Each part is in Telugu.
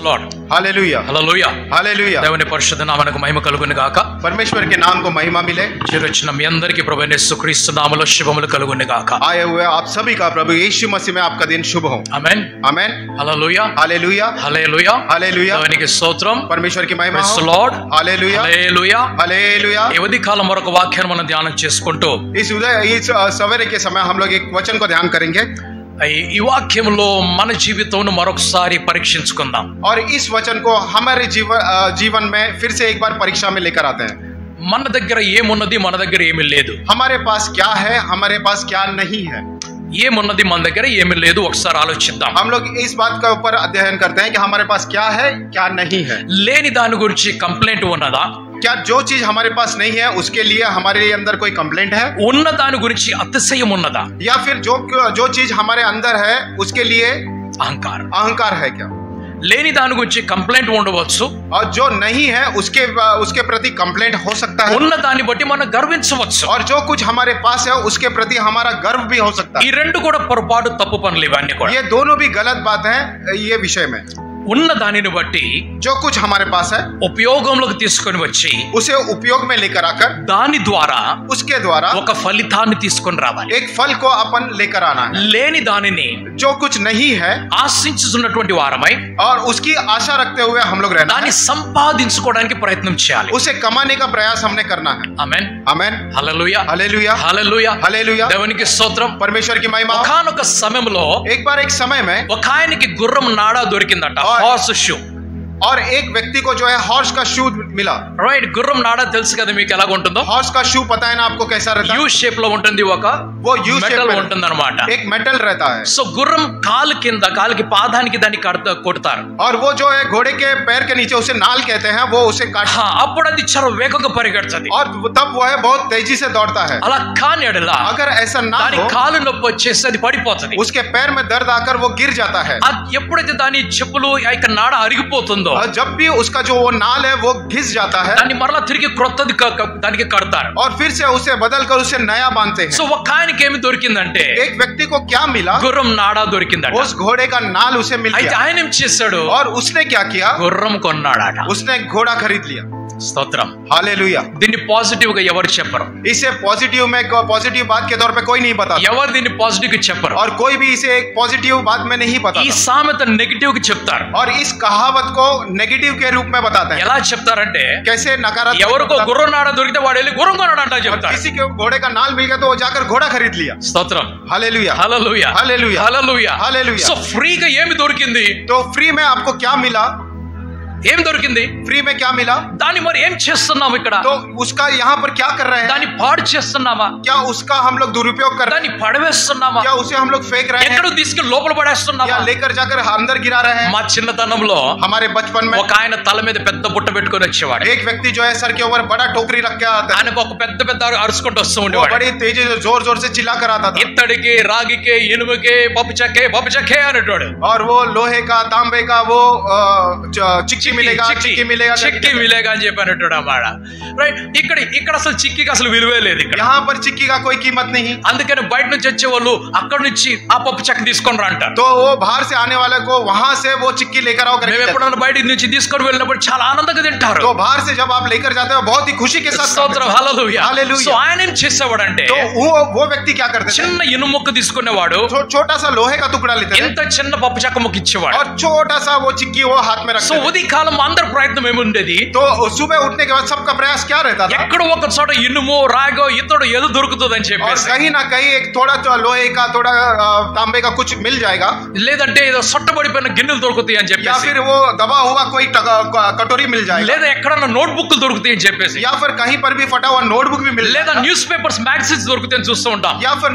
Lord. Hallelujah Hallelujah. हालेलुया దేవుని పరిశుద్ధ నామమునకు మహిమ కలుగును గాక. परमेश्वर के नाम को महिमा मिले. చేరొచ్చిన మీ అందరికీ ప్రభువైన యేసుక్రీస్తు నామములో శుభములు కలుగును గాక. आए हुए आप सभी का प्रभु यीशु मसीह में आपका दिन शुभ हो. ఆమేన్. Amen. Hallelujah. Hallelujah hallelujah. Hallelujah దేవునికి స్తోత్రం. परमेश्वर की महिमा Praise हो. the Lord. Hallelujah hallelujah. Hallelujah. ఈ ఉదయ కాలం మరొక వాక్యాన్ని మనం ధ్యానం చేసుకుంటూ इस सवेरे के समय हम लोग एक वचन को ध्यान करेंगे ఈ వాక్యంలో మన జీవితంను మరొకసారి పరీక్షించుకుందాం. और इस वचन को हमारे जीवन में फिर से एक बार परीक्षा में लेकर आते हैं. మన దగ్గర ఏమున్నది, మన దగ్గర ఏమీ లేదు. हमारे पास क्या है, हमारे पास क्या नहीं है. ఏమున్నది మన దగ్గర ఏమీ లేదు, ఒకసారి ఆలోచిద్దాం. हम लोग इस बात के ऊपर अध्ययन करते हैं कि हमारे पास क्या है क्या नहीं है. లేని దాని గురించి కంప్లైంట్ ఉన్నదా? क्या जो चीज हमारे पास नहीं है उसके लिए हमारे अंदर कोई कंप्लेंट है? ఉన్న దాని గురించి అతిశయం ఉన్నదా? या फिर जो चीज हमारे अंदर है उसके लिए అహంకారం. अहंकार है क्या? లేని దాని గురించి కంప్లైంట్ ఉండవచ్చు, और जो नहीं है उसके प्रति कंप्लेंट हो सकता है. ఉన్న దాన్ని బట్టి మనం గర్వించవచ్చు. और जो कुछ हमारे पास है उसके प्रति हमारा गर्व भी हो सकता ఈ है. రెండు కూడా పొరపాటు, తప్పు పనులు ఇవన్నీ కూడా. ये दोनों भी गलत बात है ये विषय में. ఉన్న దానిని బట్టి जो कुछ हमारे पास है ఉపయోగంలోకి తీసుకొని వచ్చి उसे उपयोग में लेकर आकर దాని ద్వారా उसके द्वारा ఒక ఫలితాన్ని తీసుకొని రావాలి. एक फल को अपन लेकर आना है. లేని దానిని जो कुछ नहीं है ఆశించుతున్నటువంటి వారమై और उसकी आशा रखते हुए हम लोग रहना దాన్ని है. సంపాదించుకోవడానికి ప్రయత్నం చేయాలి. उसे कमाने का प्रयास हमने करना है. Amen. Amen. Hallelujah. Hallelujah hallelujah. Hallelujah. దేవునికి స్తోత్రం. परमेश्वर की महिमा. ఒకానొక సమయంలో एक बार एक समय में ఒక ఆయనకి గుర్రం నాడా దొరికిందట, హార్స్ షూ. और एक व्यक्ति को जो है हॉर्स का शू मिला. రైట్, గుర్రం నాడా తెలుసు కదా మీకు ఎలాగ ఉంటుందో. हॉर्स का शू पता है ना आपको कैसा रहता యూ है? షేప్ లో ఉంటుంది, ఒక वो यू शेप మెటల్ में ఉంటుంది అనమాట. एक मेटल रहता है. సో గుర్రం కాలు కింద, కాలుకి పాదానికి దాన్ని కొడతారు. और वो जो है घोड़े के पैर के नीचे उसे नाल कहते हैं, वो उसे काट. అప్పుడు అది చాలా వేగంగా పరిగెడుతుంది. और तब वो है बहुत तेजी से दौड़ता है. అలా కాని ఎడల अगर ऐसा ना దాని हो కాలు నొప్పి వచ్చేసి అది పడిపోతుంది. उसके पैर में दर्द आकर वो गिर जाता है. ఎప్పుడైతే దాని చెప్పులు ఇక నాడ అరిగిపోతుందో और जब भी उसका जो वो नाल है वो घिस जाता है దాన్ని మరలా తిరిగి క్రొత్తది దానికి కడతారు. और फिर से उसे बदल कर उसे नया बांधते हैं. సో ఒక ఆయనకి ఏమి దొరికిందంటే एक व्यक्ति को क्या मिला? గుర్రం నాడా దొరికిందట. उस घोड़े का नाल उसे मिल అయితే गया. ఆయన ఏం చేశాడు? और उसने क्या किया? గుర్రం కొన్నాడట. उसने घोड़ा खरीद लिया. స్తోత్రం. हालेलुया. దీన్ని పాజిటివ్ గా ఎవరు చెప్పరు. इसे पॉजिटिव बात के तौर पे कोई नहीं बताता. ఎవరు దీన్ని పాజిటివ్ గా చెప్పరు. और कोई भी इसे एक पॉजिटिव बात में नहीं ఈ बताता. సామెత నెగటివ్ గా చెప్తారు. और इस कहावत को नेगेटिव के रूप में बताते हैं. ఎలా చెప్తారంటే, कैसे नकारात्मक ఎవరికో बताते हैं? గుర్రం నాడ దొరికితే వాడు వెళ్ళి గుర్రం కొన్నాడంట और చెప్తారు. किसी के घोड़े का नाल मिल गया तो वो जाकर घोड़ा खरीद लिया. స్తోత్రం. Hallelujah. Hallelujah. Hallelujah. Hallelujah. Hallelujah. So ఫ్రీగా ఏమి దొరికింది? तो फ्री में आपको क्या मिला? ఏం దొరికింది? फ्री में क्या मिला? దాన్ని మరి ఏం చేస్తున్నాం ఇక్కడ? तो उसका यहाँ पर क्या कर रहे हैं? దాన్ని పాడు చేస్తున్నామా? क्या उसका हम लोग दुरुपयोग कर रहे దాన్ని పడవేస్తున్నామా? हैं? क्या उसे हम लोग फेंक रहे हैं? ఎక్కడో తీసుకెళ్లి లోపల పడేస్తున్నామా? या लेकर जाकर अंदर गिरा रहे हैं? మా చిన్నతనంలో हमारे बचपन में ఒక ఆయన తల మీద పెద్ద బుట్ట పెట్టుకొని వచ్చేవాడు. एक व्यक्ति जो है सर के ऊपर बड़ा टोकरी रख के आता है. ఆయనకు ఒక పెద్ద పెద్ద అరుచుకుంటూ వస్తూ वो ఉండేవాడు. बड़ी तेजी से जोर जोर से चिल्ला कर आता था. ఇత్తడికి, రాగికి, ఇనుముకి పప్పు చెక్కే అనేటోడు. और वो लोहे का, तांबे का, वो चिक्की मिलेगा, चिक्की मिलेगा, చిక్కి మిలేగా అని చెప్పానట్టు అన్నమాట. రైట్, ఇక్కడ అసలు చిక్కికి అసలు విలువే లేదు ఇక్కడ. यहाँ पर चिक्की का कोई कीमत नहीं. అందుకని బయట నుంచి వచ్చే వాళ్ళు అక్కడ నుంచి ఆ పప్పు చెక్క తీసుకొని రా అంటారు. तो वो बाहर से आने वाले को वहां से वो चिक्की लेकर आओ మేము करके. ఎప్పుడన్నా బయట నుంచి తీసుకొని వెళ్ళినప్పుడు చాలా ఆనందంగా తింటారు. तो बाहर से जब आप लेकर जाते हो बहुत ही खुशी के साथ खाते స్తోత్రం. हो. హల్లెలూయా. हालेलुया. సో ఆయన ఏం చేసేవాడంటే, तो वो व्यक्ति क्या करते थे? చిన్న ఇనుము ముక్క తీసుకునేవాడు, छोटा सा लोहे का टुकड़ा लेते थे ఎంత చిన్న పప్పు చెక్క ముక్క ఇచ్చేవాడు. और छोटा सा वो चिक्की वो हाथ में సో रखते थे. ఉదయ కాలం అందరి ప్రయత్నం ఏముండేది? तो सुबह उठने के बाद सबका प्रयास क्या रहता था? ఎక్కడో ఒక చోట ఇనుము, రాగో, ఇత్తడు ఏదో దొరుకుతుంది అని और చెప్పేసి, कहीं ना कहीं एक थोड़ा लोहे का, थोड़ा तांबे का कुछ मिल जाएगा. లేదంటే ఏదో సొట్టబడిపోయిన గిన్నెలు దొరుకుతాయి అని या చెప్పేసి, फिर वो दबा हुआ कोई कटोरी मिल जाएगा. లేదా ఎక్కడన్నా నోట్ బుక్లు దొరుకుతాయి అని చెప్పేసి, या फिर कहीं पर भी फटा हुआ नोटबुक भी मिल లేదా जाएगा. న్యూస్ పేపర్స్, మ్యాగజైన్స్ దొరుకుతాయని చూస్తూ ఉంటాం. या फिर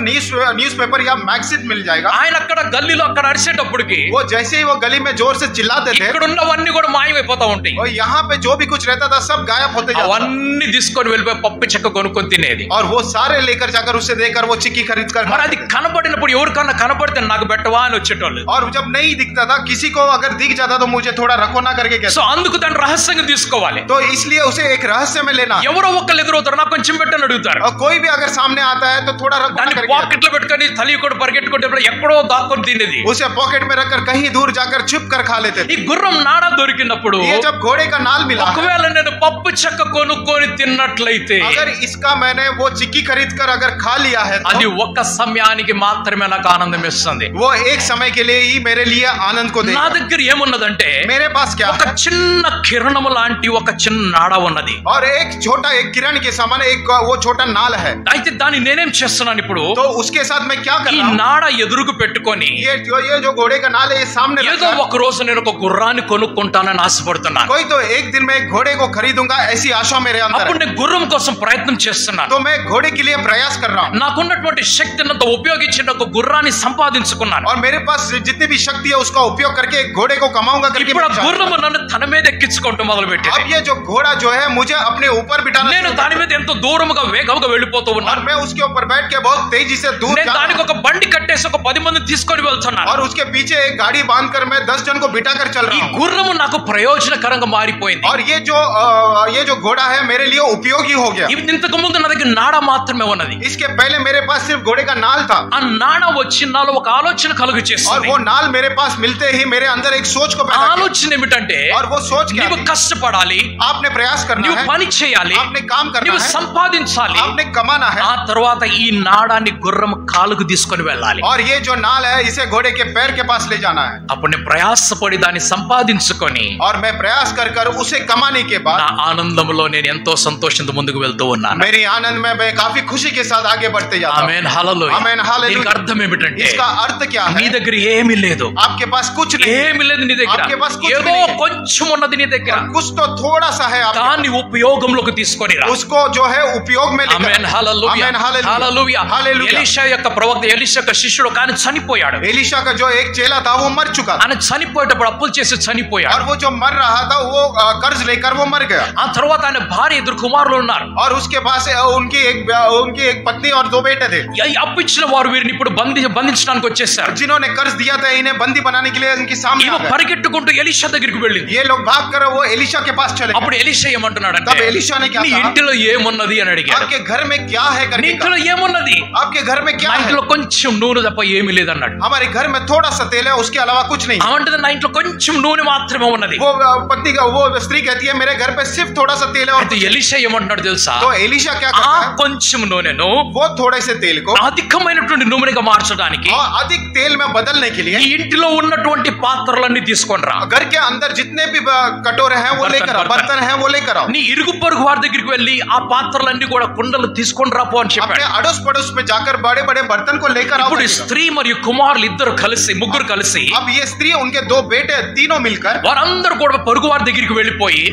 न्यूज़पेपर या मैगजीन मिल जाएगा. ఆయన అక్కడ గల్లీలో అక్కడ అరిచేటప్పటికి वो जैसे ही वो गली में जोर से चिल्लाते थे ఇక్కడ ఉన్నవన్నీ కూడా మాయం మాయమైపోతా ఉంటాయి. और यहाँ पे जो भी कुछ रहता था सब गायब होते जाता था। అవన్నీ తీసుకొని వెళ్ళిపోయి పప్పు చెక్క కొనుక్కొని తినేది. और वो सारे लेकर जाकर उसे देकर वो चिक्की खरीद कर మరి అది కనబడినప్పుడు ఎవరికన్నా కనబడితే నాకు పెట్టవా అని వచ్చేటోళ్ళు. और जब नहीं दिखता था किसी को अगर दिख जाता तो मुझे थोड़ा रखो ना करके कहता। సో అందుకు దాన్ని రహస్యంగా తీసుకోవాలి. तो इसलिए उसे एक रहस्य में लेना। ఎవరో ఒక్కళ్ళు ఎదురవుతారు, నాకు కొంచెం పెట్టని అడుగుతారు. और कोई भी अगर सामने आता है तो थोड़ा रखो ना దాన్ని करके పాకెట్ లో పెట్టుకొని తలియకుండా పరిగెట్టుకుంటే ఎక్కడో దాక్కొని తినేది. उसे पॉकेट में रखकर कहीं दूर जाकर छुप कर खा लेते ఈ थे। గుర్రం నాడ దొరికినప్పుడు ये जब घोड़े का नाल मिला, ఒకవేళ నేను పప్పు చెక్క కొనుక్కొని తిన్నట్లయితే अगर इसका मैंने वो चिक्की खरीद कर अगर खा लिया है అది तो ఒక్క సమయానికి మాత్రమే నాకు ఆనందం ఇస్తుంది. वो एक समय के लिए ही मेरे लिए आनंद को నా देगा। దగ్గర ఏమున్నదంటే मेरे पास क्या ఒక है? చిన్న కిరణము లాంటి ఒక చిన్న నాడ ఉన్నది. और एक छोटा एक किरण के समान एक वो छोटा नाल है। అయితే దాన్ని నేనేం చేస్తున్నాను ఇప్పుడు, तो उसके साथ मैं क्या कर ఈ रहा हूँ? నాడ ఎదురుకు పెట్టుకొని ये जो घोड़े का नाल है ये सामने ఏదో रखा। ఒక రోజు నేను ఒక గుర్రాన్ని కొనుక్కుంటానని ఆశపడుతున్నాను. कोई तो एक दिन मैं एक घोड़े को खरीदूंगा ऐसी आशा मेरे अंदर అప్పుడు है। నేను గుర్రం కోసం ప్రయత్నం చేస్తున్నాను. तो मैं घोड़े के लिए प्रयास कर रहा हूँ నాకున్నటువంటి శక్తినంతా ఉపయోగించి ఒక గుర్రాన్ని సంపాదించుకున్నాను. और मेरे पास जितनी भी शक्ति है उसका उपयोग करके एक घोड़े को कमाऊंगा करके ఇప్పుడు ఆ मैं चाहता हूं। గుర్రము నన్ను తన మీద ఎక్కించుకుంటూ మొదలు పెట్టింది. अब ये जो घोड़ा जो है मुझे अपने ऊपर बिठाना నేను शुरू దాని మీద ఎంతో దూరముగా వేగంగా వెళ్ళిపోతూ और ఉన్నాను. मैं उसके ऊपर बैठ के बहुत तेजी से दूर నేను जा దానికి ఒక బండి కట్టేసి ఒక 10 మందిని తీసుకొని వెళ్తున్నాను. और उसके पीछे एक गाड़ी बांधकर मैं 10 जन को बिठा कर चल ఈ रहा हूँ। గుర్రము నాకు ప్రయోజనకరంగా మారిపోయింది. और ये जो घोड़ा है मेरे लिए उपयोगी हो गया। ఇంతకు ముందు నా దగ్గర నాడ మాత్రమే ఉన్నది. इसके पहले मेरे पास सिर्फ घोड़े का नाल था ఆ నాడ వచ్చి నాలో ఒక ఆలోచన కలుగు और చేస్తుంది. वो नाल मेरे पास मिलते ही मेरे अंदर एक सोच को ఆ पैदा किया। ఆలోచన ఏమిటంటే और वो सोच क्या నీవు थी? కష్టపడాలి, आपने प्रयास करना నీవు है, పని చేయాలి, आपने काम करना నీవు है, సంపాదించాలి. आपने कमाना है। ఆ తర్వాత ఈ నాడాన్ని గుర్రం కాలుకు తీసుకొని వెళ్ళాలి. और ये जो नाल है इसे घोड़े के पैर के पास ले जाना है। అప్పుడు నేను ప్రయాసపడి దాన్ని సంపాదించుకొని और मैं प्रयास कर कर उसे कमाने के నా बाद ఆనందంలో నేను ఎంతో సంతోషంతో ముందుకు వెళ్తూ ఉన్నాను. मेरी आनंद में मैं काफी खुशी के साथ आगे बढ़ते जाता हूँ। ఆమేన్ హల్లెలూయా. ఆమేన్ హల్లెలూయా. దీనికి అర్థం ఏమిటంటే इसका अर्थ क्या నీ है? దగ్గర ఏమీ లేదు, आपके पास कुछ नहीं है। ఏమీ లేదు నీ దగ్గర, आपके पास कुछ ఏదో भी नहीं है। కొంచెం ఉన్నది నీ దగ్గర. कुछ तो थोड़ा सा है आपके దాన్ని ఉపయోగంలోకి తీసుకొని రా. पास। उसको जो है उपयोग में लेकर amen hallelujah. Amen hallelujah. Hallelujah. Hallelujah. Elisha యొక్క ప్రవక్త, ఎలీషా యొక్క శిష్యుడు ఒక ఆయన చనిపోయాడు. एलीशा का जो एक चेला था वो मर चुका था ఆయన చనిపోయేటప్పుడు అప్పులు చేసి చనిపోయాడు. और वो जो मर रहा था वो कर्ज लेकर वो मर गया। ఆ తర్వాత ఆయన భార్య, ఇద్దరు కుమారులు ఉన్నారు. और उसके पास उनकी एक पत्नी और 2 बेटे थे। ఈ అప్పు ఇచ్చిన వారు వీరిని ఇప్పుడు బంధించడానికి వచ్చేసారు. जिन्होंने कर्ज दिया था इन्हें बंदी बनाने के लिए उनके सामने ఈమె आ गए। పరిగెట్టుకుంటూ ఎలీషా దగ్గరికి వెళ్ళింది. ये लोग भाग कर वो एलीशा के पास चले गए। అప్పుడు ఎలీషా ఏమంటున్నాడంటే, तब एलीशा ने क्या నీ कहा? ఇంటిలో ఏమున్నది అని అడిగాడు. आपके घर में क्या है నీ करके ఇంటిలో कहा। ఏమున్నది? आपके घर में क्या నా है? ఇంట్లో కొంచెం నూనె తప్ప ఏమీ లేదన్నాడు. हमारे घर में थोड़ा सा तेल है उसके अलावा कुछ नहीं। అవంటే నా ఇంట్లో కొంచెం నూనె మాత్రమే ఉన్నది. वो पत्नी का वो स्त्री कहती है मेरे घर पे सिर्फ थोड़ा सा तेल है और అయితే ఎలీషా ఏమంటున్నాడు తెలుసా? तो एलीशा क्या ఆ करता है? కొంచెం నూనెను वो थोड़े से तेल को అధికమైనటువంటి నూనెగా మార్చడానికి और अधिक तेल में बदलने के लिए ఈ ఇంటిలో ఉన్నటువంటి పాత్రలన్నీ తీసుకొని రా. घर के अंदर जितने भी कटोरे हैं वो लेकर आओ, बर्तन हैं वो लेकर आओ। నీ ఇరుగు పొరుగు వారి దగ్గరికి వెళ్ళి ఆ పాత్రలన్నీ కూడా కుండలు తీసుకొని రాపో అని अपने చెప్పాడు. अड़ोस पड़ोस में जाकर बड़े बड़े बर्तन को लेकर आओ। ఇప్పుడు ఈ స్త్రీ మరియు కుమారులు ఇద్దరు కలిసి, ముగ్గురు కలిసి अब ये स्त्री उनके 2 बेटे तीनों मिलकर వారందరూ కూడా పొరుగు వారి దగ్గరికి వెళ్ళిపోయి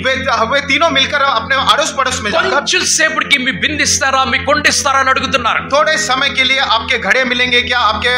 वे तीनों मिलकर अपने अड़ोस पड़ोस में जाकर కొంచెం సేపటికి మీ బిందిస్తారా, మీ కొండిస్తారా అని అడుగుతున్నారు. थोड़े समय के लिए आपके घड़े मिलेंगे क्या? आपके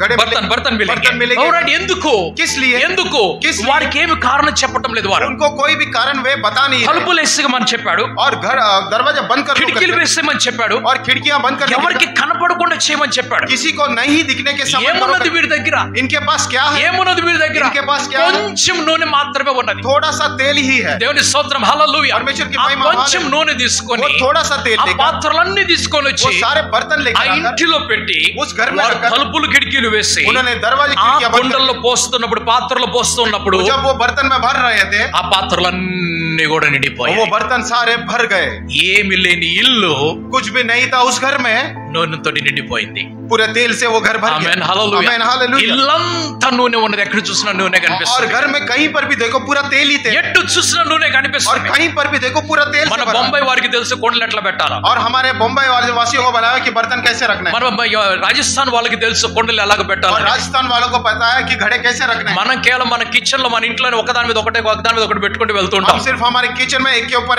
घड़े బర్తన్ बर्तन మిలింగే. मिलेंगे। అవునండి, ఎందుకు किस लिए? ఎందుకు किस लिए? వారికి ఏమి కారణం చెప్పటం లేదు. వారు उनको कोई भी कारण वे बता नहीं रहे। తలుపులు వేసేమని చెప్పాడు, और घर दरवाजा बंद कर दो కిటికీలు करके, వేసేమని చెప్పాడు, और खिड़कियां बंद कर दो ఎవరికి కనపడకుండా చేయమని చెప్పాడు. करके, किसी को नहीं दिखने के समय ఏమున్నది వీరి దగ్గర? इनके पास क्या है? ఏమున్నది వీరి దగ్గర? इनके पास क्या है? కొంచెం నూనె మాత్రమే ఉన్నది. थोड़ा सा तेल ही है। దేవుని స్తోత్రం, హల్లెలూయా. परमेश्वर की ఆ महिमा, కొంచెం हालेलुया। నూనె తీసుకొని वो थोड़ा सा तेल ఆ लेकर పాత్రలన్నీ తీసుకొని वो వచ్చి सारे बर्तन ఆ लेकर आकर ఇంటిలో పెట్టి उस घर में వారు रखकर తలుపులు కిటికీలు వేసి उन्होंने दरवाजे ఆ खिड़कियां बंद కుండల్లో పోస్తున్నప్పుడు, పాత్రలో పోస్తున్నప్పుడు कर जब वो बर्तन में भर रहे थे ఆ పాత్రలన్నీ కూడా నిండిపోయాయి. वो बर्तन सारे भर गए। ఏమి లేని ఇల్లు कुछ भी नहीं था उस घर में, నూనెతో నిండిపోయింది. पूरे तेल से वो घर भर गया। Amen hallelujah. Amen hallelujah. ఇల్లంతా నూనె ఉన్నది. ఎక్కడ చూసినా నూనె और కనిపిస్తుంది. घर में कहीं पर भी देखो पूरा तेल ही तेल, ఎటు చూసినా నూనె और కనిపిస్తుంది. कहीं पर भी देखो पूरा तेल మన से भरा। బొంబాయి వారికి తెలుసు కొండలు ఎట్లా పెట్టాలా. और हमारे बम्बई वाले वासियों को बताया कि बर्तन कैसे रखना है, మన రాజస్థాన్ వాళ్ళకి తెలుసు కొండలు ఎలాగ और పెట్టాలి. राजस्थान वालों को पता है कि घड़े कैसे रखना है। మనం కేవలం మన కిచెన్ లో, మన ఇంట్లోనే ఒకదాని మీద ఒకటి పెట్టుకుంటూ వెళ్తుంటాం. हम सिर्फ हमारे किचन में एक के ऊपर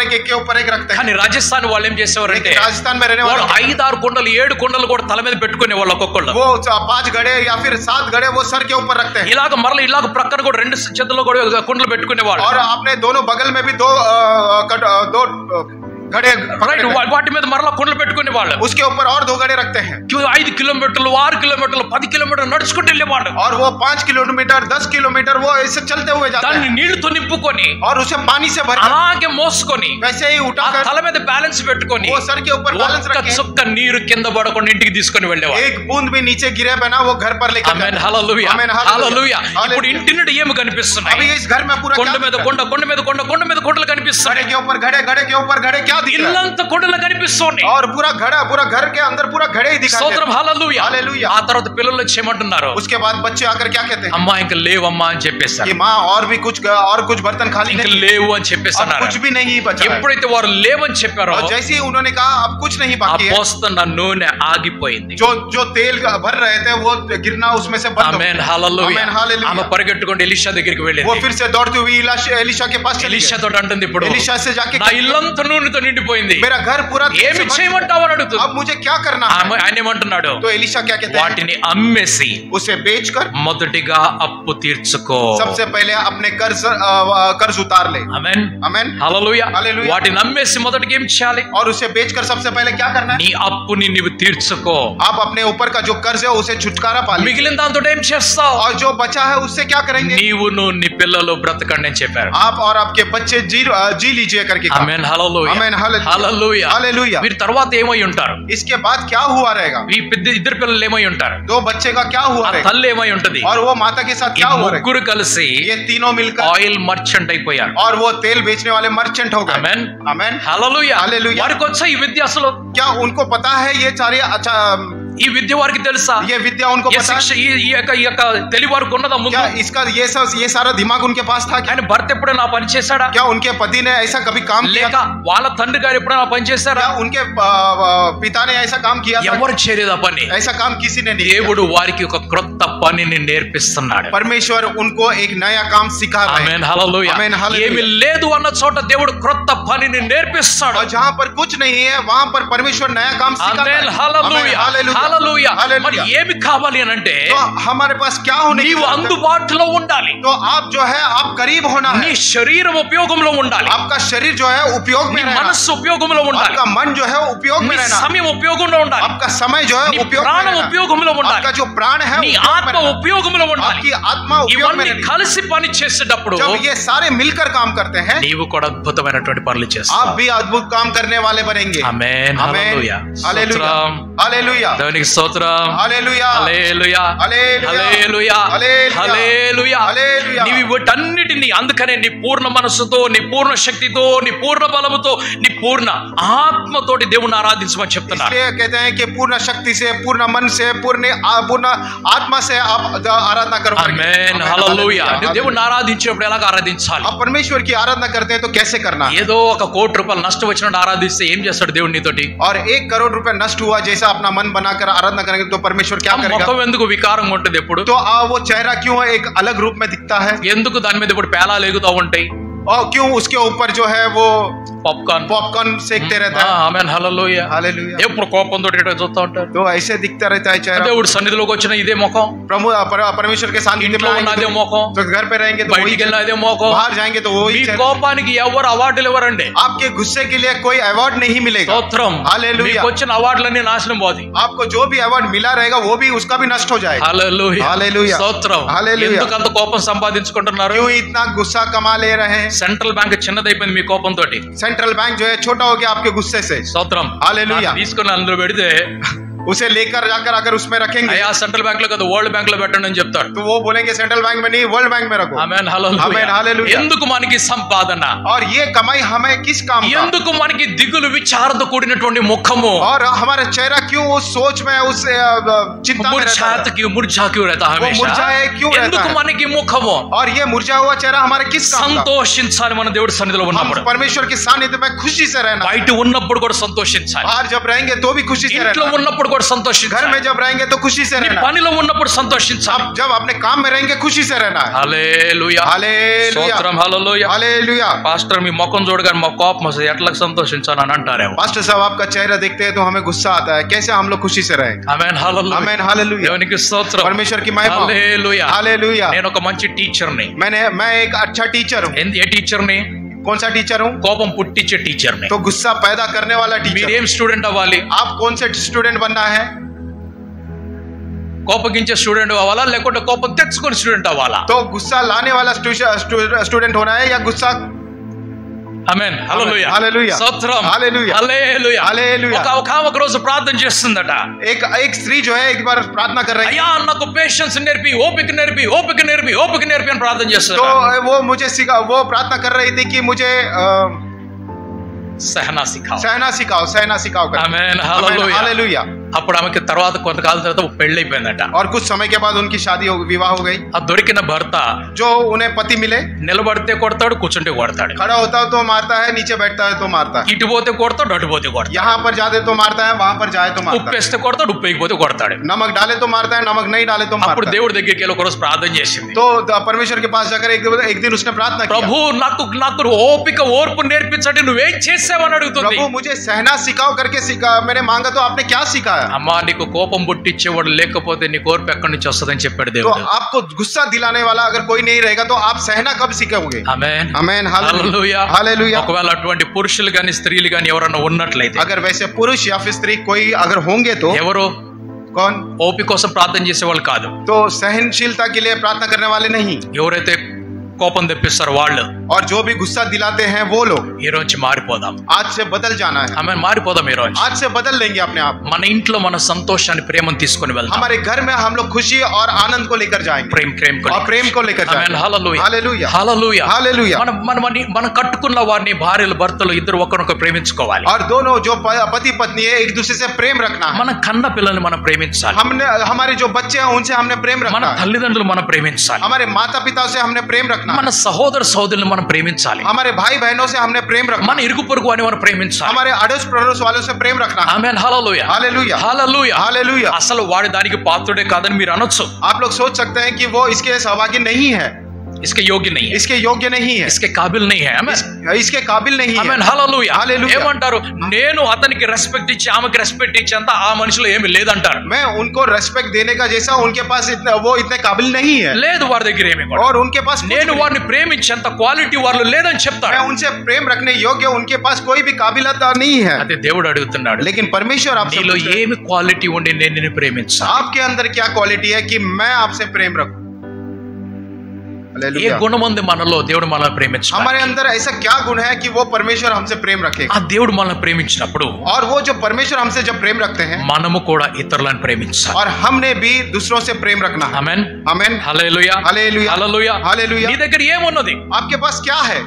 एक रखते हैं। కానీ రాజస్థాన్ వాళ్ళు ఏం చేసేవారంటే लेकिन राजस्थान में रहने వాళ్ళు वाले 5-6 కొండలు 7 కుండలు కూడా తల మీద పెట్టుకునే వాళ్ళు ఒక్కొక్కళ్ళు. वो 5 घड़े या फिर 7 घड़े वो सर के ऊपर रखते हैं. ఇలాగ మరల ఇలాగ ప్రక్కన కూడా 2 చేతుల్లో కూడా కుండలు పెట్టుకునే వాళ్ళు. और अपने दोनों बगल में भी दो घड़े రైట్, వాటి మీద మరలా కుండలు పెట్టుకునే వాళ్ళు. उसके ऊपर और 2 घड़े रखते हैं. 5 కిలోమీటర్లు 6 కిలోమీటర్లు 10 కిలోమీటర్లు నడుచుకుంటూ వెళ్ళేవాడు. और वो 5 किलोमीटर 10 किलोमीटर वो ऐसे चलते हुए जाते దాన్ని हैं నీళ్లతో నింపుకొని और उसे पानी से भर అలాగే మోసుకొని वैसे ही ఆ उठाकर తల మీద బ్యాలెన్స్ పెట్టుకొని वो सर के ऊपर बैलेंस ఒక్క रखे, చుక్క నీరు కింద పడకుండా ఇంటికి తీసుకొని వెళ్ళేవాడు. एक बूंद भी नीचे गिरे बिना वो घर पर लेकर ఆమేన్, जाते हैं. హల్లెలూయా, ఆమేన్, హల్లెలూయా. హల్లెలూయా. ఇప్పుడు ఇంటి నుండి ఏమి కనిపిస్తున్నాయి? अभी इस घर में पूरा కొండ क्या మీద दिख रहा है? కొండ, కొండ మీద కొండ, కొండ మీద కొండలు घड़े కనిపిస్తున్నాయి. के ऊपर घड़े, घड़े के ऊपर घड़े क्या दिख रहा है? ఇల్లంతా కొండలు కనిపిస్తున్నాయి. और पूरा घड़ा, पूरा घर के अंदर पूरा घड़े ही दिखाई दे స్తోత్రం, रहे हैं. హల్లెలూయా. హల్లెలూయా. ఆ తర్వాత పిల్లలు వచ్చి ఏమంటున్నారు? उसके बाद बच्चे आकर क्या कहते हैं అమ్మా ఇంకా లేవమ్మా అని చెప్పేశారు. कि माँ और भी कुछ बर्तन खाली ఇంకా नहीं, లేవు అని अब చెప్పేస్తున్నారు. कुछ भी नहीं बचा है. ఎప్పుడైతే వారు లేవని చెప్పారో और जैसे ही उन्होंने कहा अब कुछ नहीं ఆ बाकी है, పోస్తున్న నూనె ఆగిపోయింది. जो तेल भर रहे थे वो गिरना उसमें से बंद हो ఆమేన్, गया. హల్లెలూయా. ఆమేన్, హల్లెలూయా. ఆమె పరిగెట్టుకుంటూ ఎలీషా దగ్గరికి वो వెళ్ళింది. फिर से दौड़ती हुई एलिशा के पास चली ఎలీషా गई. తోటి అంటుంది, ఇప్పుడు एलिशा से जाके నా ఇల్లంతా నూనెతో నిండిపోయింది, मेरा घर पूरा तेल ఏమి से भर చేయమంటావు అని అడుగుతుంది. अब मुझे क्या करना है? ఆయన ఏమంటున్నాడు? तो एलिशा क्या कहते हैं వాటిని అమ్మేసి उसे बेचकर మొదటిగా అప్పు తీర్చుకో. सबसे पहले अपने कर्ज उतार ले. ఆమేన్, आमेन. హల్లెలూయా. హల్లెలూయా. వాటిని అమ్మేసి మొదటిగా ఏం చేయాలి? और उसे बेचकर सबसे पहले क्या करना है? నీ అప్పుని నీవు తీర్చుకో. आप अपने ऊपर का जो कर्ज है उसे छुटकारा पा लीजिए. మిగిలిన దాంతో ఏం చేస్తావు? और जो बचा है उससे क्या करेंगे? నీవును నీ పిల్లలు బ్రతకండి అని చెప్పారు. आप और आपके बच्चे जी लीजिए करके कहा. ఆమేన్, హల్లెలూయా. ఆమేన్, హల్లెలూయా. హల్లెలూయా. హల్లెలూయా. వీరి తర్వాత ఏమై ఉంటారు? इसके बाद क्या हुआ रहेगा? ఈ ఇద్దరు పిల్లలు ఏమై ఉంటారు? 2 बच्चे का क्या हुआ ఆ रहेगा? తల్లి ఏమై ఉంటది? और वो माता के साथ ఈ क्या हुआ रहेगा? ముగ్గురు కలిసి ये तीनों मिलकर ఆయిల్ మర్చెంట్ అయిపోయారు. और वो तेल बेचने वाले मर्चेंट हो गए. ఆమేన్, आमेन. హల్లెలూయా. హల్లెలూయా. వారికి వచ్చా ఈ విద్య? అసలు क्या उनको पता है ये सारे अच्छा ఈ విద్య వారికి తెలుసా? ये विद्या उनको ఈ पता శిక్ష, है? ఈ యొక్క తెలివి వారికి ఉన్నదా ముందు? क्या इसका ये सारा दिमाग उनके पास था क्या? ఆయన భర్త ఎప్పుడైనా పని చేశాడా? क्या उनके पति ने ऐसा कभी काम किया లేక था? వాళ్ళ తండ్రి గారు ఎప్పుడైనా పని చేశారా? क्या उनके पिता ने ऐसा काम किया था? ఎవరు చేయలేదు ఆ పని. ऐसा काम किसी ने नहीं किया. దేవుడు వారికి ఒక క్రొత్త పనిని నేర్పిస్తున్నాడు. परमेश्वर उनको एक नया काम सिखा रहे हैं. ఆమేన్, హల్లెలూయా. ఆమేన్, హల్లెలూయా. ఏమీ లేదు అన్న చోట దేవుడు క్రొత్త పనిని నేర్పిస్తాడు. और जहाँ पर कुछ नहीं है वहाँ पर परमेश्वर नया काम सिखाता ఆమేన్, है. హల్లెలూయా, हालेलुया. హల్లెలూయా. మరి हालेलुया. ఏమి కావాలి అని అంటే तो हमारे पास क्या होने की నీవు जरूरत है? అందుబాటులో ఉండాలి. तो आप जो है आप करीब होना నీ है. శరీరం ఉపయోగంలో ఉండాలి. आपका शरीर जो है उपयोग నీ में रहना. మనస్సు ఉపయోగంలో ఉండాలి. आपका मन जो है उपयोग నీ में रहना. సమయం ఉపయోగంలో ఉండాలి. आपका समय जो है నీ उपयोग में ప్రాణం रहना. ఉపయోగంలో ఉండాలి. आपका जो प्राण है నీ उपयोग में ఆత్మ रहना. ఉపయోగంలో ఉండాలి. आपकी आत्मा उपयोग में ఇవన్నీ रहनी. కలిసి పని చేసేటప్పుడు जब ये सारे मिलकर काम करते हैं నీవు కూడా అద్భుతమైనటువంటి పనులు आप చేస్తావు. भी अद्भुत काम करने वाले बनेंगे. ఆమేన్, आमेन. హల్లెలూయా. हालेलुया. స్తోత్రం. हालेलुया. దేవునికి స్తోత్రం. Hallelujah. Hallelujah, hallelujah. Hallelujah, hallelujah. Hallelujah. Hallelujah. నీవు వీటన్నిటిని అందుకనే నీ పూర్ణ మనస్సుతో, నీ పూర్ణ శక్తితో, నీ పూర్ణ బలముతో, నీ పూర్ణ ఆత్మతోటి దేవుని ఆరాధించమని చెప్తున్నారు. इसलिए कहते हैं कि पूर्ण शक्ति से, पूर्ण मन से, पूर्ण आत्मा से आप आराधना करो. ఆమేన్, హల్లెలూయా. నువ్వు దేవుని ఆరాధించినప్పుడు ఎలాగ ఆరాధించాలి? आप परमेश्वर की आराधना करते हैं तो कैसे करना है? ఏదో ఒక కోటి రూపాయలు నష్టం వచ్చినట్టు ఆరాధిస్తే ఏం చేస్తాడు దేవుడు నీతోటి? और 1 करोड़ रुपए नष्ट हुआ जैसा अपना मन बनाकर आराधना करेंगे तो परमेश्वर क्या ఆ करेगा? ముఖం ఎందుకు వికారంగా ఉంటుంది ఎప్పుడు? तो वो चेहरा क्यों एक अलग रूप में दिखता है? ఎందుకు దాని మీద ఇప్పుడు పేలాలు ఎగుతూ ఉంటాయి? और क्यों उसके ऊपर जो है वो పాప్కార్న్. पॉपकॉर्न सेकते रहता है? ఆమేన్, హల్లెలూయా. हालेलुया. ఎప్పుడు కోపంతో ఇటు చూస్తూ ఉంటారు. तो ऐसे दिखता रहता है चेहरा. దేవుడు సన్నిధిలోకి వచ్చిన ఇదే ముఖం, परमेश्वर के सानिध्य में ఇంట్లో ఉన్న అదే आएंगे ముఖం, तो घर पे रहेंगे तो वही బయటికి వెళ్ళిన అదే चेहरा. ముఖం. बाहर जाएंगे तो మీ वही चेहरा. కోపానికి ఎవరు అవార్డులు ఇవ్వరండి. आपके गुस्से के लिए कोई अवार्ड नहीं मिलेगा. స్తోత్రం. हालेलुया. మీకు వచ్చిన అవార్డులన్నీ నాశనం పోతాయి. आपको जो भी अवार्ड मिला रहेगा वो भी उसका भी नष्ट हो जाएगा. హల్లెలూయా, హల్లెలూయా. స్తోత్రం. హల్లెలూయా. ఎందుకు అంత కోపం సంపాదించుకుంటున్నారు? क्यों इतना गुस्सा कमा ले रहे हैं? సెంట్రల్ బ్యాంక్ చిన్నదైపోయింది మీ కోపంతో. सेंट्रल बैंक जो है छोटा हो गया आपके गुस्से से. స్తోత్రం. హల్లెలూయా. తీసుకుని అందులో పెడితే उसे लेकर जाकर अगर उसमें रखेंगे అయ్యా సెంట్రల్ బ్యాంక్ లో కదా వరల్డ్ బ్యాంక్ లో పెట్టండి అని చెప్తాడు. तो वो बोलेंगे सेंट्रल बैंक में नहीं वर्ल्ड बैंक में रखो. ఆమేన్, ఆమేన్, హల్లెలూయా. హల్లెలూయా. ఎందుకు మనకి సంపాదన? और ये कमाई हमें किस काम का? ఎందుకు మనకి దిగులు విచారతో కూడినటువంటి ముఖము? और हमारा चेहरा क्यों उस सोच में उस चिंता में रहता है? ముర్జా క్యూ रहता है वो हमेशा? मुरझाए क्यों रहता ఎందుకు है? మనకి ముఖము? और ये मुरझा हुआ चेहरा हमारे किस काम का? సంతోషించాలి మన దేవుడి సన్నిధిలో हम ఉన్నప్పుడు. परमेश्वर के सानिध्य में खुशी से रहना. బయట ఉన్నప్పుడు కూడా సంతోషించాలి. बाहर जब रहेंगे तो भी खुशी से ఇంట్లో रहना. ఉన్నప్పుడు ఉన్నప్పుడు కూడా घर సంతోషించాలి. में जब रहेंगे तो खुशी से నీ रहना. పనిలో ఉన్నప్పుడు సంతోషించాలి. आप जब अपने काम में रहेंगे खुशी से रहना है. హల్లెలూయా, हालेलुया, స్తోత్రం, హల్లెలూయా. हालेलुया. పాస్టర్ మీ ముఖం చూడగానే మా కోపం వస్తుంది, ఎట్లా సంతోషించాలని అంటారేమో. पास्टर साहब आपका चेहरा देखते हैं तो हमें गुस्सा आता है, कैसे हम लोग खुशी से रहेंगे. ఆమేన్, హల్లెలూయా. आमीन, हालेलुया. దేవునికి స్తోత్రం, परमेश्वर की महिमा. హల్లెలూయా. हालेलुया. నేను ఒక మంచి టీచర్ని. मैं एक अच्छा टीचर हूँ. ఏ టీచర్ని? कौन सा टीचर हूँ? కోపం పుట్టించే టీచర్ని. तो गुस्सा पैदा करने वाला टीचर. మీరేం స్టూడెంట్ అవ్వాలి? आप कौन से स्टूडेंट बनना है? కోపగించే స్టూడెంట్ అవ్వాలా, లేకుంటే కోపం తెచ్చుకునే స్టూడెంట్ అవ్వాలా? तो गुस्सा लाने वाला स्टूडेंट होना है या गुस्सा? ఆమేన్, హల్లెలూయా, हालेलुया, స్తోత్రం, हालेलुया, హల్లెలూయా. हालेलुया. ఒక రోజు ప్రార్థన చేస్తుందట. एक स्त्री जो है एक बार प्रार्थना कर रही है. అయ్యా నాకు పేషెన్స్ నేర్పి, ఓపిక నేర్పి, ఓపిక నేర్పి, ఓపిక నేర్పి అని ప్రార్థన చేస్తుంది. तो वो मुझे वो प्रार्थना कर रही थी कि मुझे సహనా సిఖాओ, सहना सिखाओ कर. ఆమేన్, హల్లెలూయా. हालेलुया. అప్పుడు ఆమెకి తర్వాత కొంతకాలం తర్వాత పెళ్ళైపోయిందట. और कुछ समय के बाद उनकी शादी विवाह हो गई. ఆ దొరికిన భర్త जो उन्हें पति मिले, నిలబడితే కొడతాడు, కూర్చుంటే కొడతాడు. खड़ा होता है तो मारता है, नीचे बैठता है तो मारता है. ఇటు పోతే కొడతాడు, అటు పోతే కొడతాడు. यहाँ पर जाते तो मारता है, वहां पर जाए तो मारता ఉప్పు है. వేస్తే కొడతాడు, ఉప్పు వేయకపోతే కొడతాడు. नमक डाले तो मारता है, नमक नहीं डाले तो అప్పుడు मारता है. దేవుడి దగ్గరికి వెళ్ళి ఒక రోజు ప్రార్థన చేసింది. तो परमेश्वर के पास जाकर एक दिन उसने प्रार्थना की. ప్రభు నాకు ఓపిక ఓర్పు నేర్పించండి, నువ్వేం చేసావని అడుగుతుంది. प्रभु मुझे सहना सिखाओ करके मैंने मांगा तो आपने क्या सिखाया? అమ్మా నీకు కోపం పుట్టించేవాడు లేకపోతే నీ ఓర్పు ఎక్కడి నుంచి వస్తుందని చెప్పాడు तो దేవుడు. आपको गुस्सा दिलाने वाला अगर कोई नहीं रहेगा तो आप सहना कब सीखोगे? ఆమేన్, आमीन, హల్లెలూయా. हालेलुया. ఒకవేళ అటువంటి పురుషులు గాని స్త్రీలు గాని ఎవరన్నా ఉన్నట్లయితే, अगर वैसे पुरुष या फिर स्त्री कोई अगर होंगे तो ఎవరు कौन? ఓపిక కోసం ప్రార్థన చేసేవాళ్ళు కాదు. तो सहनशीलता के लिए प्रार्थना करने वाले नहीं, ఎవరైతే కోపం తెప్పిస్తారు వాళ్ళు. और जो भी गुस्सा दिलाते हैं वो लोग. ఈ రోజు మారిపోదాం. आज से बदल जाना है. ఆమేన్, మారిపోదాం. ఈ రోజు आज से बदल लेंगे अपने आप. మన ఇంట్లో మన సంతోషాన్ని ప్రేమను తీసుకొని వెళ్దాం. हमारे घर में हम लोग खुशी और आनंद को लेकर जाएंगे, और प्रेम को लेकर ఆమేన్, जाएंगे. హల్లెలూయా, हालेलुया, హల్లెలూయా. हालेलुया. మనం కట్టుకున్న వారిని భార్యలు భర్తలు ఇద్దరు ఒకరినొకరు ప్రేమించుకోవాలి. और दोनों जो पति पत्नी है एक दूसरे से प्रेम रखना है. మన కన్న పిల్లల్ని మనం ప్రేమించాలి. हमने हमारे जो बच्चे हैं उनसे हमने प्रेम మన रखना है. తల్లిదండ్రులు మనం ప్రేమించాలి. हमारे माता पिता से हमने प्रेम रखना మన है. సహోదర సహోదరులను మనం ప్రేమించాలి. हमारे भाई बहनों से हमने प्रेम रखना మన है. ఇరుగు పొరుగు వారిని మనం ప్రేమించాలి. हमारे अड़ोस पड़ोस वालों से प्रेम रखना है. ఆమేన్, హల్లెలూయా, हालेलुया, హల్లెలూయా. हालेलुया. అసలు వాడి దానికి పాత్రుడే కాదని మీరు అనొచ్చు. आप लोग सोच सकते हैं कि वो इसके सहभागी नहीं है, इसके योग्य नहीं है, इसके योग्य नहीं है, इसके काबिल नहीं है. ఆమేన్, इसके काबिल नहीं है. ఆమేన్, హల్లెలూయా. हालेलुया. ఏమంటారు? నేను అతనికి రెస్పెక్ట్ ఇచ్చి ఆమెకి రెస్పెక్ట్ ఇచ్చేంత ఆ మనిషిలో ఏమీ లేదంటారు. मैं उनको रेस्पेक्ट देने का जैसा उनके पास वो इतने काबिल नहीं है, లేదు వారి దగ్గర ఏమీ కూడా. और उनके पास कुछ నేను भी వారిని ప్రేమించేంత క్వాలిటీ వాళ్ళు లేదని नहीं. చెప్తాడు. मैं उनसे प्रेम रखने योग्य उनके पास कोई भी काबिलियत नहीं है. అదే దేవుడు అడుగుతున్నాడు, लेकिन परमेश्वर आपसे నీలో पूछता है, ఏమి క్వాలిటీ ఉండి నేను నిన్ను ప్రేమించాలి? आपके अंदर क्या क्वालिटी है कि मैं आपसे प्रेम रखूं? ఏ हालेलुया. గుణం ఉంది మనలో దేవుడు మనల్ని ప్రేమించాలి? हमारे अंदर ऐसा क्या गुण है कि वो परमेश्वर हमसे प्रेम रखेगा? ఆ దేవుడు మనల్ని ప్రేమించినప్పుడు और वो जो परमेश्वर हमसे जब प्रेम रखते हैं, మనము కూడా ఇతరులను ప్రేమించాలి. और हमने भी दूसरों से प्रेम रखना है. ఆమేన్, आमीन, హల్లెలూయా, हालेलुया, హల్లెలూయా. हालेलुया. నీ దగ్గర ఏమున్నది? आपके पास क्या है?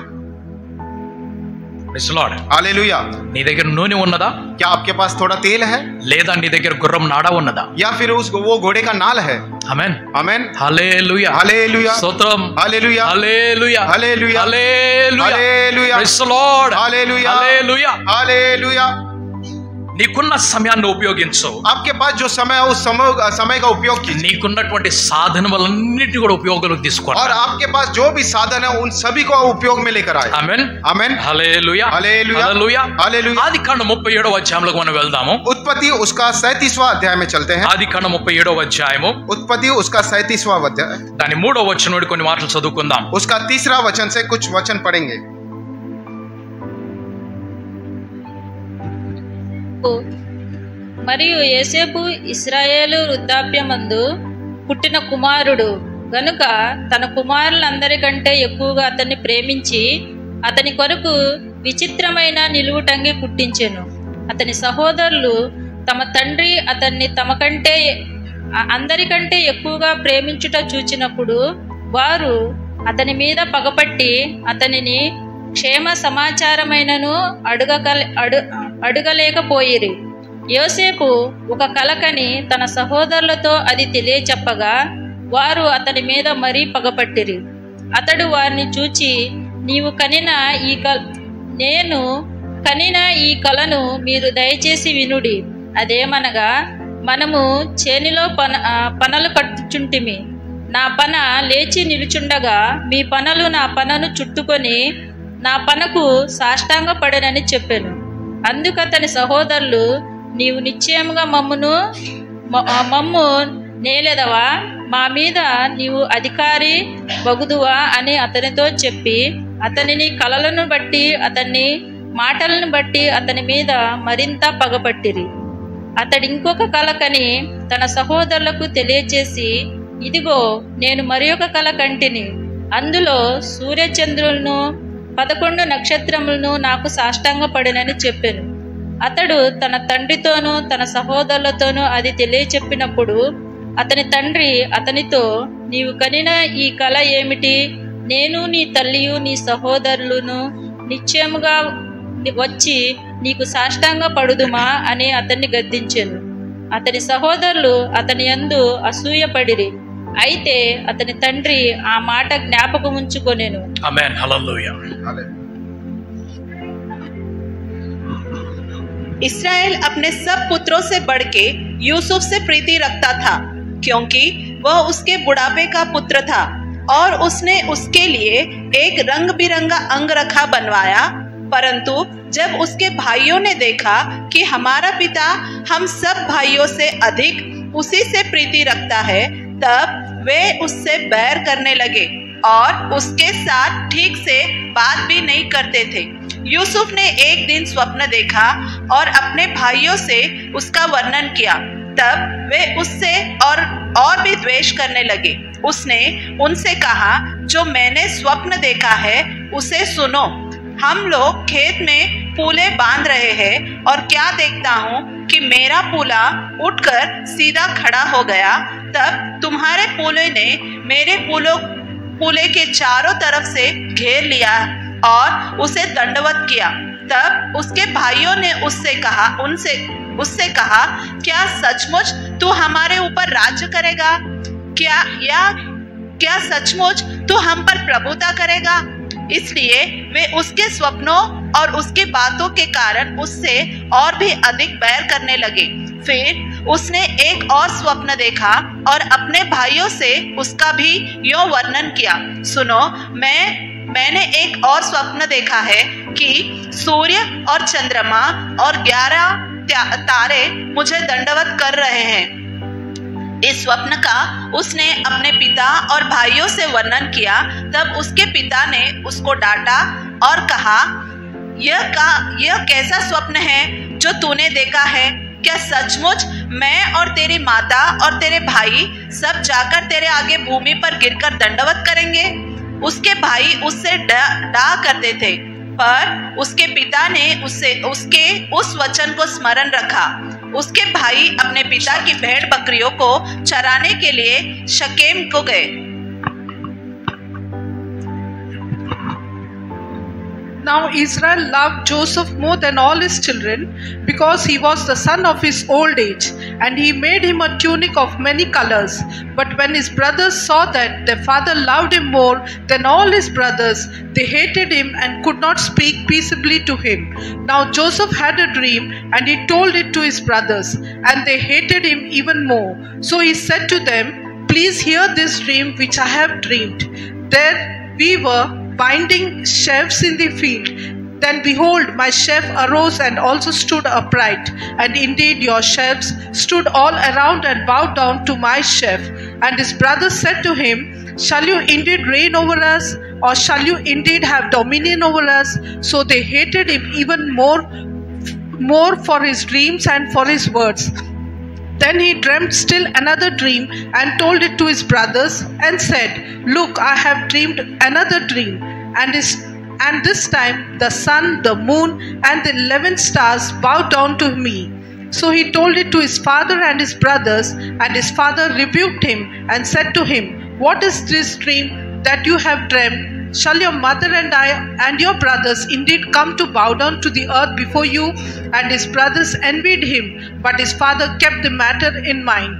Praise lord. हालेलुया. నీ దగ్గర నూనె ఉన్నదా? क्या आपके पास थोड़ा तेल है, లేదా నీ దగ్గర గుర్రం నాడా ఉన్నదా? या फिर वो घोड़े का नाल है? ఆమేన్, आमीन, హల్లెలూయా, हालेलुया, స్తోత్రం, hallelujah, hallelujah, hallelujah, hallelujah, hallelujah, praise lord, hallelujah, hallelujah. Hallelujah. నీకున్న సమయాన్ని ఉపయోగించు. आपके पास जो समय है उस समय का उपयोग कीजिए, నీకున్నటువంటి సాధనములన్నిటి కూడా ఉపయోగంలోకి తీసుకోవాలి. और आपके पास जो भी साधन है उन सभी को उपयोग में लेकर आए. ఆమేన్, आमीन, హల్లెలూయా, हालेलुया, హల్లెలూయా. हालेलुया. ఆదికాండం 37వ అధ్యాయంలోకి మనం వెళ్దాము. उत्पत्ति उसका 37वां अध्याय में चलते हैं. ఆదికాండం 37వ అధ్యాయము उत्पत्ति उसका 37वां अध्याय, దాని 3వ వచనం నుండి కొన్ని మాటలు చదువుకుందాం. उसका 3रा वचन से कुछ वचन पढ़ेंगे. మరియు యోసేపు ఇశ్రాయేలు వృద్ధాప్యమందు పుట్టిన కుమారుడు గనుక తన కుమారులందరికంటే ఎక్కువగా అతన్ని ప్రేమించి అతని కొరకు విచిత్రమైన నిలువుటంగి కుట్టించెను. అతని సహోదరులు తమ తండ్రి అతన్ని తమకంటే అందరికంటే ఎక్కువగా ప్రేమించుట చూచినప్పుడు వారు అతని మీద పగపట్టి అతనిని క్షేమ సమాచారమైనను అడుగలేకపోయిరి. యోసేపు ఒక కలకని తన సహోదరులతో అది తెలియచెప్పగా వారు అతని మీద మరీ పగపట్టిరి. అతడు వారిని చూచి, నేను కనిన ఈ కలను మీరు దయచేసి వినుడి. అదేమనగా, మనము చేనిలో పనలు కట్టుచుంటిమి. నా పన లేచి నిలుచుండగా మీ పనలు నా పనను చుట్టుకొని నా పనకు సాష్టాంగపడనని చెప్పాను. అందుకు అతని సహోదరులు, నీవు నిశ్చయముగా మమ్ము నేలెదవా, మా మీద నీవు అధికారి వగుదువా అని అతనితో చెప్పి అతనిని కలలను బట్టి అతన్ని మాటలను బట్టి అతని మీద మరింత పగపట్టిరి. అతడు ఇంకొక కల కని తన సహోదరులకు తెలియచేసి, ఇదిగో నేను మరి ఒక కల కంటిని. అందులో సూర్యచంద్రులను 11 నక్షత్రములను నాకు సాష్టాంగపడినని చెప్పాను. అతడు తన తండ్రితోనూ తన సహోదరులతోనూ అది తెలియచెప్పినప్పుడు అతని తండ్రి అతనితో, నీవు కనిన ఈ కల ఏమిటి? నేను నీ తల్లియు నీ సహోదరులను నిశ్చయముగా వచ్చి నీకు సాష్టాంగ పడుదుమా అని అతన్ని గద్దించెను. అతని సహోదరులు అతని యందు అసూయపడిరి. అయితే అతని తండ్రి ఆ మాట జ్ఞాపకం ఉంచుకొనెను. ఆమేన్. హల్లెలూయా. इस्राएल अपने सब पुत्रों से बढ़ के यूसुफ से प्रीति रखता था, क्योंकि वह उसके बुढ़ापे का पुत्र था और उसने उसके लिए एक रंग बिरंगा अंगरखा बनवाया। परंतु जब उसके भाइयों ने देखा कि हमारा पिता हम सब भाइयों से अधिक उसी से प्रीति रखता है, तब वे उससे बैर करने लगे और उसके साथ ठीक से बात भी नहीं करते थे। यूसुफ ने एक दिन स्वप्न देखा और अपने भाइयों से उसका वर्णन किया। तब वे उससे और भी द्वेष करने लगे। उसने उनसे कहा, जो मैंने स्वप्न देखा है उसे सुनो। हम लोग खेत में पूले बांध रहे हैं और क्या देखता हूँ कि मेरा पूला उठकर सीधा खड़ा हो गया। तब तुम्हारे पूले ने मेरे पूले के चारों तरफ से घेर लिया और उसे दंडवत किया। तब उसके भाइयों ने उससे कहा, क्या सचमुच तू हमारे ऊपर राज्य करेगा? क्या सचमुच तू हम पर प्रभुता करेगा? इसलिए वे उसके स्वप्नों और उसकी बातों के कारण उससे और भी अधिक बैर करने लगे। फिर उसने एक और स्वप्न देखा और अपने भाइयों से उसका भी यों वर्णन किया। सुनो, मैंने एक और स्वप्न देखा है कि सूर्य और चंद्रमा और 11 तारे मुझे दंडवत कर रहे हैं। इस स्वप्न का उसने अपने पिता और भाइयों से वर्णन किया। तब उसके पिता ने उसको डांटा और कहा, यह कैसा स्वप्न है जो तूने देखा है? क्या सचमुच मैं और तेरी माता और तेरे भाई सब जाकर तेरे आगे भूमि पर गिरकर दंडवत करेंगे? उसके भाई उससे डा करते थे, पर उसके पिता ने उसके उस वचन को स्मरण रखा। उसके भाई अपने पिता की भेड़ बकरियों को चराने के लिए शकेम को गए। Now Israel loved Joseph more than all his children, because he was the son of his old age, and he made him a tunic of many colors. But when his brothers saw that their father loved him more than all his brothers, they hated him and could not speak peaceably to him. Now Joseph had a dream, and he told it to his brothers, and they hated him even more. So he said to them, please hear this dream which I have dreamed. There we were binding sheaves in the field. Then behold, my sheaf arose and also stood upright. And indeed your sheaves stood all around and bowed down to my sheaf. And his brothers said to him, shall you indeed reign over us, or shall you indeed have dominion over us? So they hated him even more for his dreams and for his words. Then he dreamt still another dream and told it to his brothers and said, look, I have dreamed another dream, and this time the sun, the moon, and the 11 stars bowed down to me. So he told it to his father and his brothers, and his father rebuked him and said to him, what is this dream that you have dreamt? Shall your mother and I and your brothers indeed come to bow down to the earth before you? And his brothers envied him, but his father kept the matter in mind.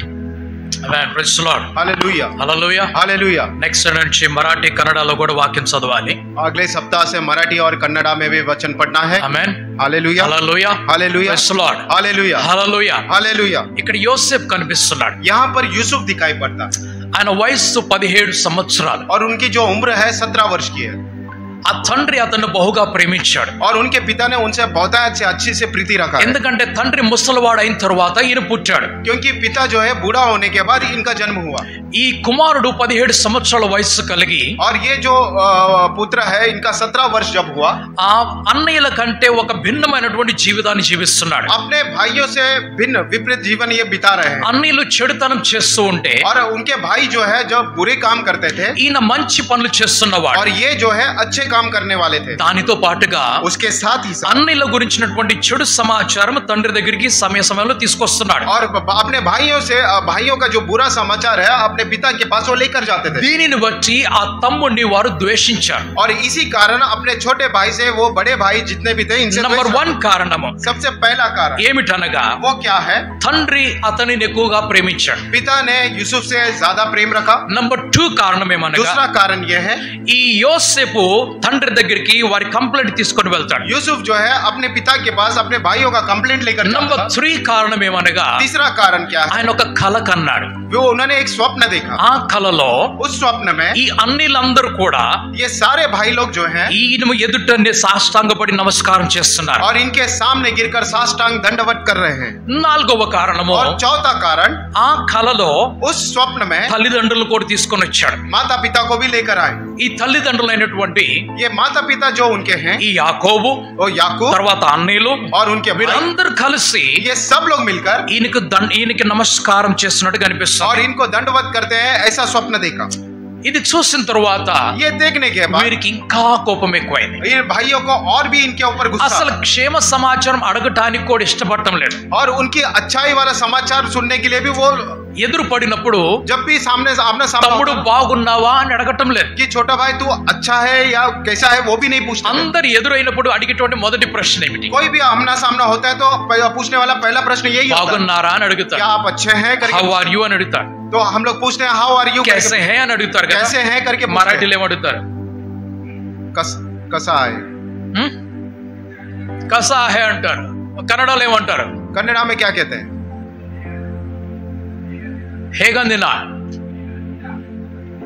Amen. Praise the Lord. Hallelujah, Hallelujah. Hallelujah. Next నుంచి మరాఠీ కన్నడలో కూడా వాక్యం చదవాలి. अगले सप्ताह से मराठी और कन्नड़ा में भी वचन पढ़ना है। Amen. Hallelujah, Hallelujah. Hallelujah, Praise the Lord. Hallelujah, Hallelujah. Hallelujah. ఇక్కడ యోసేపు కనిపిస్తున్నాడు. यहाँ पर यूसुफ दिखाई पड़ता ఆయన వయస్సు 17 సంవత్సరాలు. और उनकी जो उम्र है 17 वर्ष की है ఆ తండ్రి అతన్ని బహుగా ప్రేమించాడు. और उनके पिता ने उनसे बहुत अच्छी से प्रीति रखा है। ఎందుకంటే తండ్రి ముసలివాడు అయిన తర్వాత ఈయన పుట్టాడు. क्योंकि पिता जो है बूढ़ा होने के बाद इनका जन्म हुआ ఈ కుమారుడు 17 సంవత్సరాల వయస్సు కలిగి और ये जो पुत्र है इनका 17 वर्ष जब हुआ ఆ అన్నయ్యల కంటే ఒక భిన్నమైనటువంటి జీవితాన్ని జీవిస్తున్నాడు. अपने भाइयों से भिन्न विपरीत जीवन ये बिता रहे हैं అన్నయ్యలు చెడుతనం చేస్తూ ఉంటే और उनके भाई जो है जो बुरे काम करते थे ఈయన మంచి పనులు చేస్తున్నవాడు. और ये जो है अच्छे काम करने वाले थे। దానితో పాటుగా उसके साथ ही साथ అన్నయ్యల గురించినటువంటి చెడు సమాచారం తండ్రి దగ్గరికి సమయంలో తీసుకొస్తున్నాడు. और अपने भाइयों का जो बुरा समाचार है अपने पिता के पास वो लेकर जाते थे దీనిని బట్టి ఆ తమ్ముడిని వారు ద్వేషించారు. और इसी कारण अपने छोटे भाई से वो बड़े भाई जितने भी थे इनसे నంబర్ द्वेष 1 కారణము सबसे पहला कारण ఏమిటనగా वो क्या है? తండ్రి అతనిని ఎక్కువగా ప్రేమించాడు. पिता ने यूसुफ से ज्यादा प्रेम रखा। నంబర్ 2 కారణం ఏమనగా दूसरा कारण ये है ఈ యోసేపు తండ్రి దగ్గరికి వారి కంప్లైంట్ తీసుకొని వెళ్తాడు. यूसुफ जो है अपने पिता के पास अपने भाइयों का कंप्लेंट लेकर जाता నంబర్ था। 3 కారణం ఏమనగా तीसरा कारण क्या है? ఆయన ఒక కల కన్నాడు. वो उन्होंने एक स्वप्न देखा। ఆ కలలో उस स्वप्न में ఈ అన్నిలందరూ కూడా ये सारे भाई लोग जो हैं ఈయన ఎదుటనే సాష్టాంగపడి నమస్కారం చేస్తున్నారు. और इनके सामने गिरकर साष्टांग दंडवत कर रहे हैं। 4వ కారణము और चौथा कारण ఆ కలలో उस स्वप्न में తల్లిదండ్రులు కూడా తీసుకొని వచ్చాడు. माता पिता को भी लेकर आए। ఈ తల్లిదండ్రులైనటువంటి ये माता पिता जो उनके हैं ఈ యాకోబు वो याकूब తర్వాత అన్నీలు और उनके भाई వీరందరూ కలిసి ये सब लोग मिलकर ఈయనకి నమస్కారం చేస్తున్నట్టు కనిపిస్తుంది. और इनको दंडवत करते हैं ऐसा स्वप्न देखा। ఇది చూసిన తర్వాత ये देखने के बाद వీరికి ఇంకా కోపం ఎక్కువైంది. इन भाइयों को और भी इनके ऊपर गुस्सा అసలు క్షేమ సమాచారం అడగటానికి కూడా ఇష్టపడటం లేదు. और उनकी अच्छाई वाला समाचार सुनने के लिए भी वो ఎదురు పడినప్పుడు जब भी सामने తమ్ముడు బాగున్నావా అని అడగటం లేదు. कि छोटा भाई तू अच्छा है या कैसा है वो भी नहीं पूछता। అందరు ఎదురైనప్పుడు అడిగేటువంటి మొదటి ప్రశ్న ఏమిటి? कोई भी आमना सामना होता है तो पूछने वाला पहला प्रश्न यही होता है, బాగున్నారా అని అడుగుతారు. क्या आप अच्छे हैं హౌ करके। ఆర్ యు అని అడుగుతారు. तो हम लोग पूछते हैं हाउ आर यू, कैसे हैं అని అడుగుతారు కదా. कैसे हैं करके पूछते हैं। మరాఠీలో ఏమడుగుతారు? कसा है, కసా హే అంటారు. కన్నడలో ఏమంటారు? कन्नड़ा में क्या कहते हैं?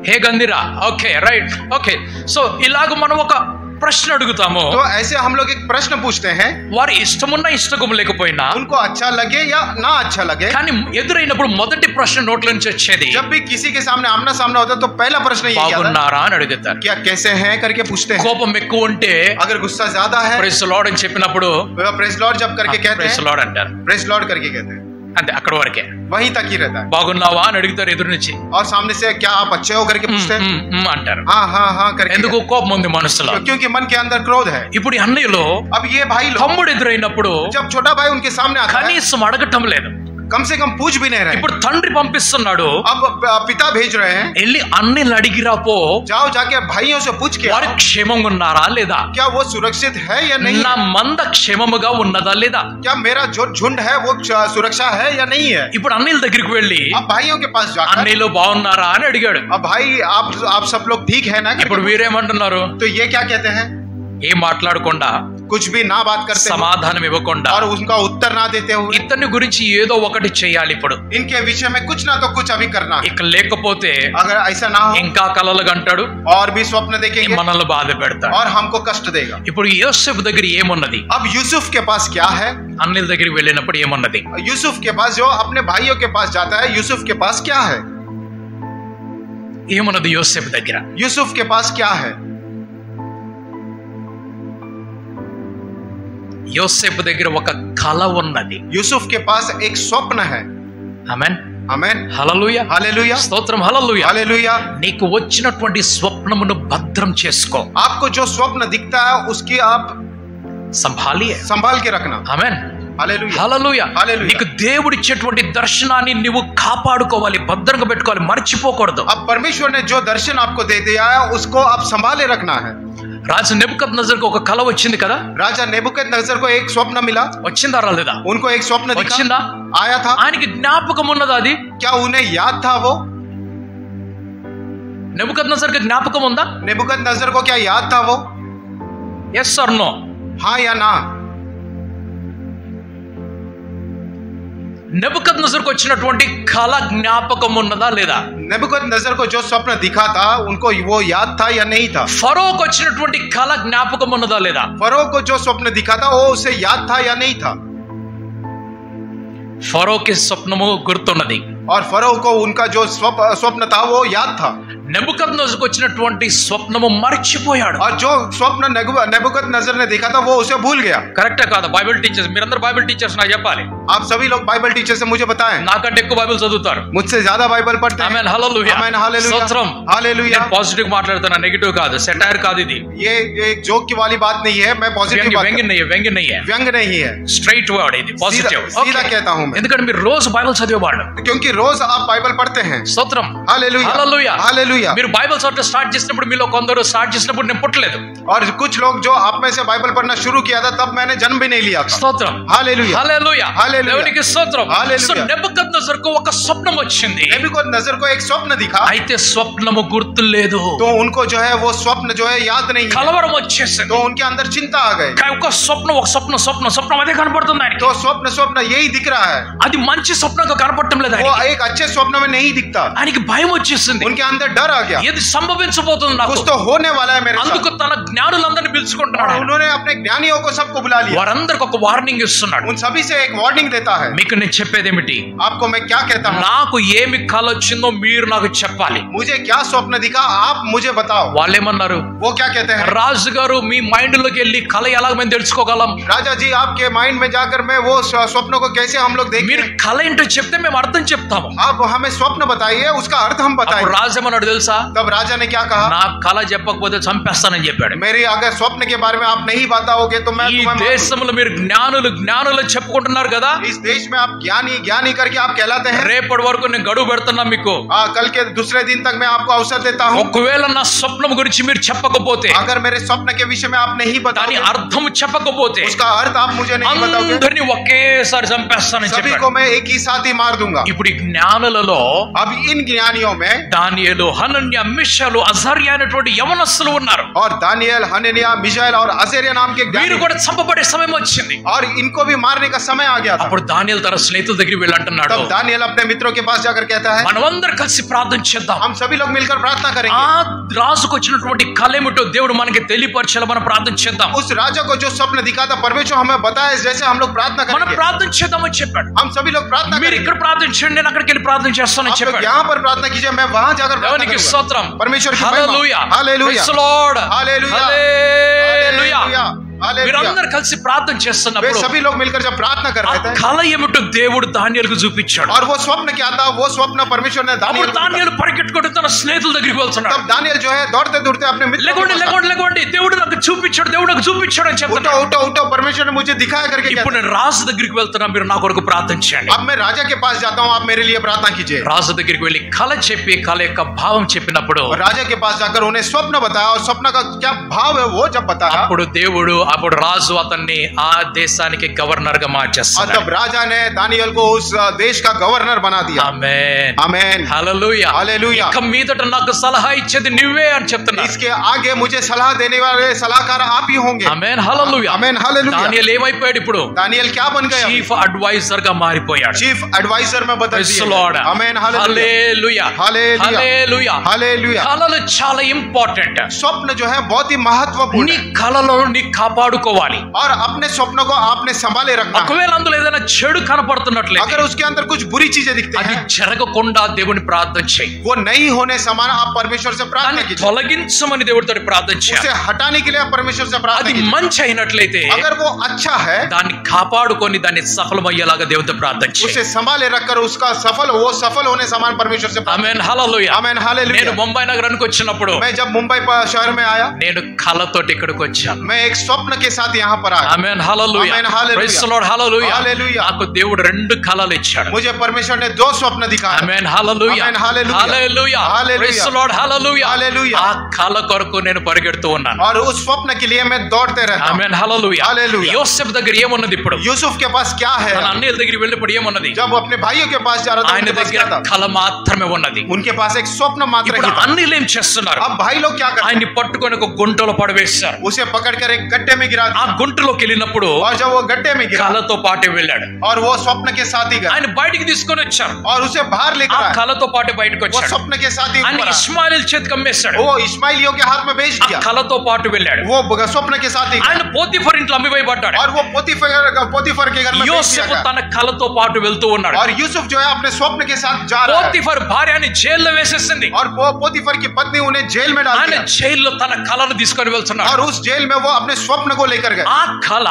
హేగందిరా. Okay right. ఓకే సో ఇలాగ మనం ఒక ప్రశ్న అడుగుతాము. तो ऐसे हम लोग एक प्रश्न पूछते हैं, వారి ఇష్టమున్నా ఇష్టం లేకపోయినా उनको अच्छा लगे या ना अच्छा लगे। కానీ ఎదురైనప్పుడు మొదటి ప్రశ్న నోట్ల నుంచి వచ్చేది जब भी किसी के सामने आमना सामना होता है तो पहला प्रश्न यही आता है, బాగున్నారా అని అడుగుతారు. क्या कैसे हैं करके पूछते हैं। కోపం ఎక్కువ ఉంటే अगर गुस्सा ज्यादा है ప్రైజ్ లార్డ్ అని చెప్పినప్పుడు प्रेस लॉर्ड जब करके कहते ప్రైజ్ हैं, లార్డ్ అంటారు. प्रेस लॉर्ड करके कहते हैं, అంతే అక్కడ వరకే. वहीं तक ही रहता है। బాగున్నావా అని అడుగుతారు ఎదురు నుంచి. और सामने से क्या आप अच्छे हो करके पूछते हैं, అంటారు. हाँ हाँ हाँ करके। ఎందుకు కోపం ఉంది మనసులో. क्योंकि मन के अंदर क्रोध है। ఇప్పుడు ఈ అన్నయ్యలో अब ये भाई लोग తమ్ముడు ఎదురైనప్పుడు जब छोटा भाई उनके सामने आता है కనీసం అడగటం లేదు. कम से कम पूछ भी नहीं रहे। ఇప్పుడు తండ్రి పంపిస్తున్నాడు. अब पिता भेज रहे हैं, వెళ్ళి అన్నయ్యని అడిగిరా పో, जाओ जाके भाइयों से पूछ के వారు आओ, క్షేమంగా ఉన్నారా లేదా, क्या वो सुरक्षित है या नहीं నా है? మంద క్షేమముగా ఉన్నదా లేదా. क्या मेरा जो झुंड है वो सुरक्षा है या नहीं है? ఇప్పుడు అన్నయ్యల దగ్గరికి వెళ్ళి अब भाइयों के पास जाकर అన్నయ్యలు బాగున్నారా అని అడిగాడు. अब भाई आप सब लोग ठीक है ना? ఇప్పుడు వీరేమంటున్నారు? तो ये क्या कहते हैं? ఏం మాట్లాడకుండా कुछ भी ना बात करते हुए సమాధానం ఇవ్వకుండా और उनका उत्तर ना देते हुए ఇతని గురించి ఏదో ఒకటి చేయాలి. ఇప్పుడు इनके विषय में कुछ ना तो कुछ अभी करना है। ఇక లేకపోతే अगर ऐसा ना हो ఇంకా కలలు గంటాడు, और भी स्वप्न देखेंगे మనల్ని బాధ పెడతాడు. और हमको कष्ट देगा। ఇప్పుడు యోసేపు దగ్గర ఏమున్నది? अब यूसुफ के पास क्या है? అన్నయ్యల దగ్గరికి వెళ్ళినప్పుడు ఏమున్నది? यूसुफ के पास जो अपने भाइयों के पास जाता है, यूसुफ के पास क्या है? ఏమున్నది యోసేపు దగ్గర? यूसुफ के पास क्या है? యోసేపు దగ్గర ఒక కళ ఉన్నది. यूसुफ के पास एक स्वप्न है। ఆమేన్. आमेन। హల్లెలూయా. हालेलुया। స్తోత్రం. హల్లెలూయా. हालेलुया। నీకు వచ్చినటువంటి స్వప్నమును భద్రం చేసుకో. आपको जो स्वप्न दिखता है उसकी आप సంభాలియే. संभाल के रखना। ఆమేన్. हालेलुया। హల్లెలూయా. హల్లెలూయా. నీకు దేవుడిచ్చేటువంటి దర్శనాన్ని నువ్వు కాపాడుకోవాలి, భద్రంగా పెట్టుకోవాలి, మర్చిపోకూడదు. अब परमेश्वर ने जो दर्शन आपको दे दिया है उसको आप संभाले रखना है। రాజు నెబుకద్నెజర్కు ఒక కల వచ్చింది కదా. राजा नेबुकदनेस्सर को एक स्वप्न मिला. వచ్చిందా రాలేదా? उनको एक स्वप्न दिखा. వచ్చిందా? आया था. ఆయనకి జ్ఞాపకం ఉన్నదా అది? क्या उन्हें याद था वो? నెబుకద్నెజర్కి జ్ఞాపకం ఉందా? नेबुकदनेस्सर को क्या याद था वो? yes or no? हाँ या ना? నెబుకద్నెజర్కు వచ్చినటువంటి కల జ్ఞాపకం ఉన్నదా లేదా? नेबुकदनेस्सर को जो स्वप्न दिखा था उनको वो याद था या नहीं था? ఫరోకు వచ్చినటువంటి కల జ్ఞాపకం ఉన్నదా లేదా? फरो को जो स्वप्न दिखा था वो उसे याद था या नहीं था? ఫరోకి స్వప్నము గుర్తున్నది. और फरो को उनका जो स्वप्न था वो याद था. నెబుకద్నెజర్కు వచ్చినటువంటి స్వప్నము మర్చిపోయాడు. और जो स्वप्न नेबुकदनेस्सर ने देखा था वो उसे भूल गया. కరెక్టా కాదా? బైబిల్ టీచర్స్, మీరందరూ బైబిల్ టీచర్స్ నాకు చెప్పాలి. आप सभी लोग बाइबल टीचर से मुझे बताएं. నాకంటే ఎక్కువ బైబిల్ చదువుతారు. मुझसे ज्यादा बाइबल पढ़ते हैं. ఆమేన్, హల్లెలూయా. Amen, hallelujah. స్తోత్రం. हालेलुया. నేను పాజిటివ్ మాట్లాడుతున్నా, నెగటివ్ కాదు. సెటైర్ కాదు ఇది. ये एक जोक की वाली बात नहीं है. मैं पॉजिटिव बात వ్యంగ్యం नहीं है, వ్యంగ్యం नहीं है. व्यंग नहीं है. స్ట్రైట్ వర్డ్ ఇది, పాజిటివ్. सीधा कहता हूं मैं. ఎందుకంటే మీరు రోజు బైబిల్ చదివేవాళ్ళు. क्योंकि रोज आप बाइबल पढ़ते हैं. స్తోత్రం. हालेलुया. హల్లెలూయా. हालेलुया. మీరు బైబిల్ చదవడం స్టార్ట్ చేసినప్పుడు మీలో కొందరు స్టార్ట్ చేసినప్పుడు నేను పుట్టలేదు. और कुछ लोग जो आप में से बाइबल पढ़ना शुरू किया था तब मैंने जन्म भी नहीं लिया था. స్తోత్రం. हालेलुया. హల్లెలూయా. హల్లెలూయా. దేవునికి స్తోత్రం. హల్లెలూయా. సో నెబుకద్నెజర్కు ఒక స్వప్నం వచ్చింది. नेबुकदनेस्सर को एक स्वप्न दिखा. అయితే స్వప్నము గుర్తు లేదు. तो उनको जो है वो स्वप्न जो है याद नहीं है. కలవరం వచ్చేసింది. तो उनके अंदर चिंता आ गई. ఒక స్వప్నం అదే కనపడుతుంది ఆయనకి. तो स्वप्न यही दिख रहा है. అది మంచి స్వప్నంగా కనపడటం లేదు वो ఆయనకి. एक अच्छे स्वप्न में नहीं दिखता. ఆయనకి భయం వచ్చేసింది. उनके अंदर डर आ गया. ఏది సంభవించబోతుంది నాకు? कुछ तो होने वाला है मेरे साथ. అందుకు తన జ్ఞానులందరిని పిలుచుకుంటున్నాడు ఆయన. उन्होंने अपने ज्ञानियों को सबको बुला लिया. వారందరికి ఒక వార్నింగ్ ఇస్తున్నాడు. उन सभी से एक वार्निंग देता है. మీకు నేను చెప్పేదేమిటి? आपको मैं क्या कहता हूँ? నాకు ఏమి కల వచ్చిందో మీరు నాకు చెప్పాలి. मुझे क्या स्वप्न दिखा आप मुझे बताओ. వాళ్ళేమన్నారు? वो क्या कहते हैं? రాజు గారు మీ మైండ్ లోకి వెళ్ళి కల ఎలా మేము తెలుసుకోగలం? राजा जी आपके माइंड में जाकर मैं वो स्वप्न को कैसे हम लोग మీరు देखें? కల ఏంటో చెప్తే మేము అర్థం చెప్తాము. आप हमें स्वप्न बताइए उसका अर्थ हम అప్పుడు बताएंगे. రాజు ఏమన్నాడు తెలుసా? तब राजा ने क्या कहा? నా కల చెప్పకపోతే చంపేస్తానని చెప్పాడు. मेरी अगर स्वप्न के बारे में आप नहीं बताओगे तो मैं ఈ तुम्हें मार दूंगा. దేశంలో మీరు జ్ఞానులు చెప్పుకుంటున్నారు కదా. इस देश में आप ज्ञानी करके आप कहलाते हैं. రేపటి వరకు నేను గడువు పెడుతున్నా మీకు. कल के दूसरे दिन तक मैं आपको अवसर देता हूँ. ఒకవేళ నా స్వప్నం గురించి మీరు చెప్పకపోతే, अगर मेरे स्वप्न के विषय में आप नहीं దాని बताओगे, అర్థం చెప్పకపోతే उसका अर्थ आप मुझे नहीं बताओगे, అందరినీ ఒకేసారి చంపేస్తానని सभी చెప్పాడు. को मैं एक ही साथ ही मार दूंगा. ఇప్పుడు ఈ జ్ఞానులలో अब इन ज्ञानियों में దానియేలు, హనన్య, మిషాలు, అజర్యా అనేటువంటి యవనస్తులు ఉన్నారు. और दानियल, हनन्याह, मिशाएल और अज़र्या नाम के వీరు ज्ञानी, కూడా చంపబడే సమయం వచ్చింది. और इनको भी मारने का समय आ गया था. అప్పుడు దానియేలు తన స్నేహితుల దగ్గరికి వెళ్ళి అంటున్నాడు, तब दानियल अपने मित्रों के पास जाकर कहता है, మనమందరం కలిసి ప్రార్థన చేద్దాం. हम सभी लोग मिलकर प्रार्थना करेंगे. ఆ రాజుకు వచ్చినటువంటి కలేమిటో దేవుడు మనకి తెలియపరచాలి. మనం ప్రార్థన చేద్దాం. उस राजा को जो स्वप्न दिखा था परमेश्वर हमें बताए जैसे हम लोग प्रार्थना మనం करेंगे. ప్రార్థన చేద్దామని చెప్పాడు. हम सभी लोग प्रार्थना మీరు करेंगे. ఇక్కడ ప్రార్థన చేయండి, నేను అక్కడికి వెళ్ళి ప్రార్థన చేస్తానని आप लोग చెప్పాడు. यहाँ पर प्रार्थना कीजिए, मैं वहां जाकर प्रार्थना దేవునికి करूंगा. స్తోత్రం. परमेश्वर की హల్లెలూయా. महिमा. Hallelujah. Praise the lord. Hallelujah. Hallelujah. Hallelujah. Hallelujah. మీరందరూ కలిసి ప్రార్థన वे చేస్తున్నప్పుడు सभी लोग मिलकर जब प्रार्थना कर ఆ रहे थे కల ఏమిటో దేవుడు దానియేలుకు చూపించాడు. और वो स्वप्न क्या था, वो स्वप्न परमेश्वर ने दानियल అప్పుడు को दिखाया. దానియేలు పరిగెట్టుకుంటూ తన స్నేహితుల దగ్గరికి వెళ్తున్నాడు. तब दानियल जो है दौड़ते दौड़ते अपने मित्रों के లేకోండి पास లేకోండి లేకోండి, దేవుడు నాకు చూపించాడు అని उठो చెప్తున్నాడు. उठो उठो परमेश्वर ने मुझे दिखाया करके ఇప్పుడు कहते నేను రాజు దగ్గరికి వెళ్తున్నా, మీరు నా కొరకు ప్రార్థన చేయండి. हैं। अब मैं राजा के पास जाता हूँ, आप मेरे लिए प्रार्थना कीजिए। రాజు దగ్గరికి వెళ్ళి కల చెప్పి కల యొక్క భావం చెప్పినప్పుడు और राजा के पास जाकर उन्हें स्वप्न बताया और स्वप्न का क्या भाव है वो जब बताया, అప్పుడు రాజు అతన్ని ఆ దేశానికి గవర్నర్ గా और మార్చేస్తాడు. तब राजा ने दानियल को उस देश का गवर्नर बना दिया। ఆమేన్. आमेन। హల్లెలూయా. హల్లెలూయా. ఇక మీదట నాకు సలహా ఇచ్చేది నువ్వే అని చెప్తున్నాడు. इसके आगे मुझे सलाह देने वाले सलाहकार आप ही होंगे। ఆమేన్. హల్లెలూయా. आमेन। हालेलुया। దానియేలు ఏమైపోయాడు ఇప్పుడు? दानियल क्या बन गया? చీఫ్ అడ్వైజర్ గా మారిపోయాడు. चीफ एडवाइजर में बदल Praise the दिया। Lord. आमेन। Hallelujah. Hallelujah. Hallelujah. Hallelujah. Hallelujah. కలలు చాలా ఇంపార్టెంట్. स्वप्न जो है बहुत ही महत्वपूर्ण నీ है కలలో నీ కాపాడుకోవాలి. और अपने स्वप्न को आपने संभाले रखना है। ఒకవేళ అందులో ఏదైనా చెడు కనపడుతున్నట్లయితే अगर उसके अंदर कुछ बुरी चीजें दिखते అది हैं, జరగకుండా దేవుని ప్రార్థన చేయి. वो नहीं होने समान आप परमेश्वर से प्रार्थना దాన్ని कीजिए। తొలగించమని దేవుడితో ప్రార్థన उसे చేయాలి. हटाने के लिए आप परमेश्वर परमेश्वर से प्रार्थना అది कीजिए। మంచి అయినట్లయితే अगर वो अच्छा है, దాన్ని కాపాడుకొని దాన్ని సఫలమయ్యేలాగా దేవునితో ప్రార్థన చేయి. उसे संभाले रखकर उसका सफल होने समान परमेश्वर से प्रार्थना। ఆమేన్ హల్లెలూయా. आमेन నేను हालेलुया। ముంబై నగరానికి వచ్చినప్పుడు मैं जब मुंबई शहर में आया, నేను కళతోటి ఇక్కడికి వచ్చాను. मैं एक स्वप्न के साथ यहाँ पर आया। ఆమేన్ హల్లెలూయా. ఆమేన్ హల్లెలూయా. Praise the Lord hallelujah. హల్లెలూయా. నాకు దేవుడు రెండు కళలు ఇచ్చాడు. मुझे परमेश्वर ने 2 स्वप्न दिखाए। ఆమేన్ హల్లెలూయా. ఆమేన్ హల్లెలూయా. Hallelujah. Hallelujah. Praise the Lord hallelujah. హల్లెలూయా. ఆ కళ కొరకు నేను పరిగెడుతూ ఉన్నాను. और उस स्वप्न के लिए मैं दौड़ते रहता हूँ। ఆమేన్ హల్లెలూయా. హల్లెలూయా. యోసేపు దగ్గర ఏమున్నది ఇప్పుడు? यूसुफ के पास क्या है? తన అన్నయ్యల దగ్గరికి వెళ్ళినప్పుడు ఏమున్నది? जब वो अपने भाइयों के पास जा रहा था, ఆయన उनके पास దగ్గర क्या था? కళ మాత్రమే ఉన్నది. उनके पास एक स्वप्न मात्र ఇప్పుడు ही था। అన్నయ్యలు ఏం చేస్తున్నారు? अब भाई लोग क्या करते ఆయన్ని పట్టుకొని ఒక గుంటలో పడవేశారు. हैं? उसे पकड़कर एक गड्ढे में गिरा ఆ दिया। గుంటలోకి వెళ్ళినప్పుడు और जब वो गड्ढे में गिरा కళతో పాటే వెళ్ళాడు. और वो स्वप्न के साथ ही गया ఆయన బయటికి తీసుకొని వచ్చారు. और उसे बाहर ఆ लेकर आए। కళతో పాటే బయటకు वो వచ్చాడు. स्वप्न के साथ ही ఆయన ऊपर आया। ఇష్మాయిల్ చేతికి అమ్మేశాడు. वो इस्माइलियों के हाथ में बेच ఆ दिया। కళతో పాటు వెళ్ళాడు. वो स्वप्न के साथ ही ఆయన गया। పోతిఫర్ ఇంట్లో అమ్మివేయబడ్డాడు. और वो पोतीफर के घर में बेच दिया యోసేపు गया। తన కళతో పాటు వెళ్తూ ఉన్నాడు. और यूसुफ जो है अपने स्वप्न के साथ जा रहा है। పోతిఫర్ భార్యని జైల్లో వేసేసింది. और पोतीफर की पत्नी उन्हें जेल में डाल ఆయన दिया। జైల్లో తన కళను తీసుకొని వెళ్తున్నాడు. और उस जेल में वो अपने स्वप्न को लेकर गए। ఆ కళ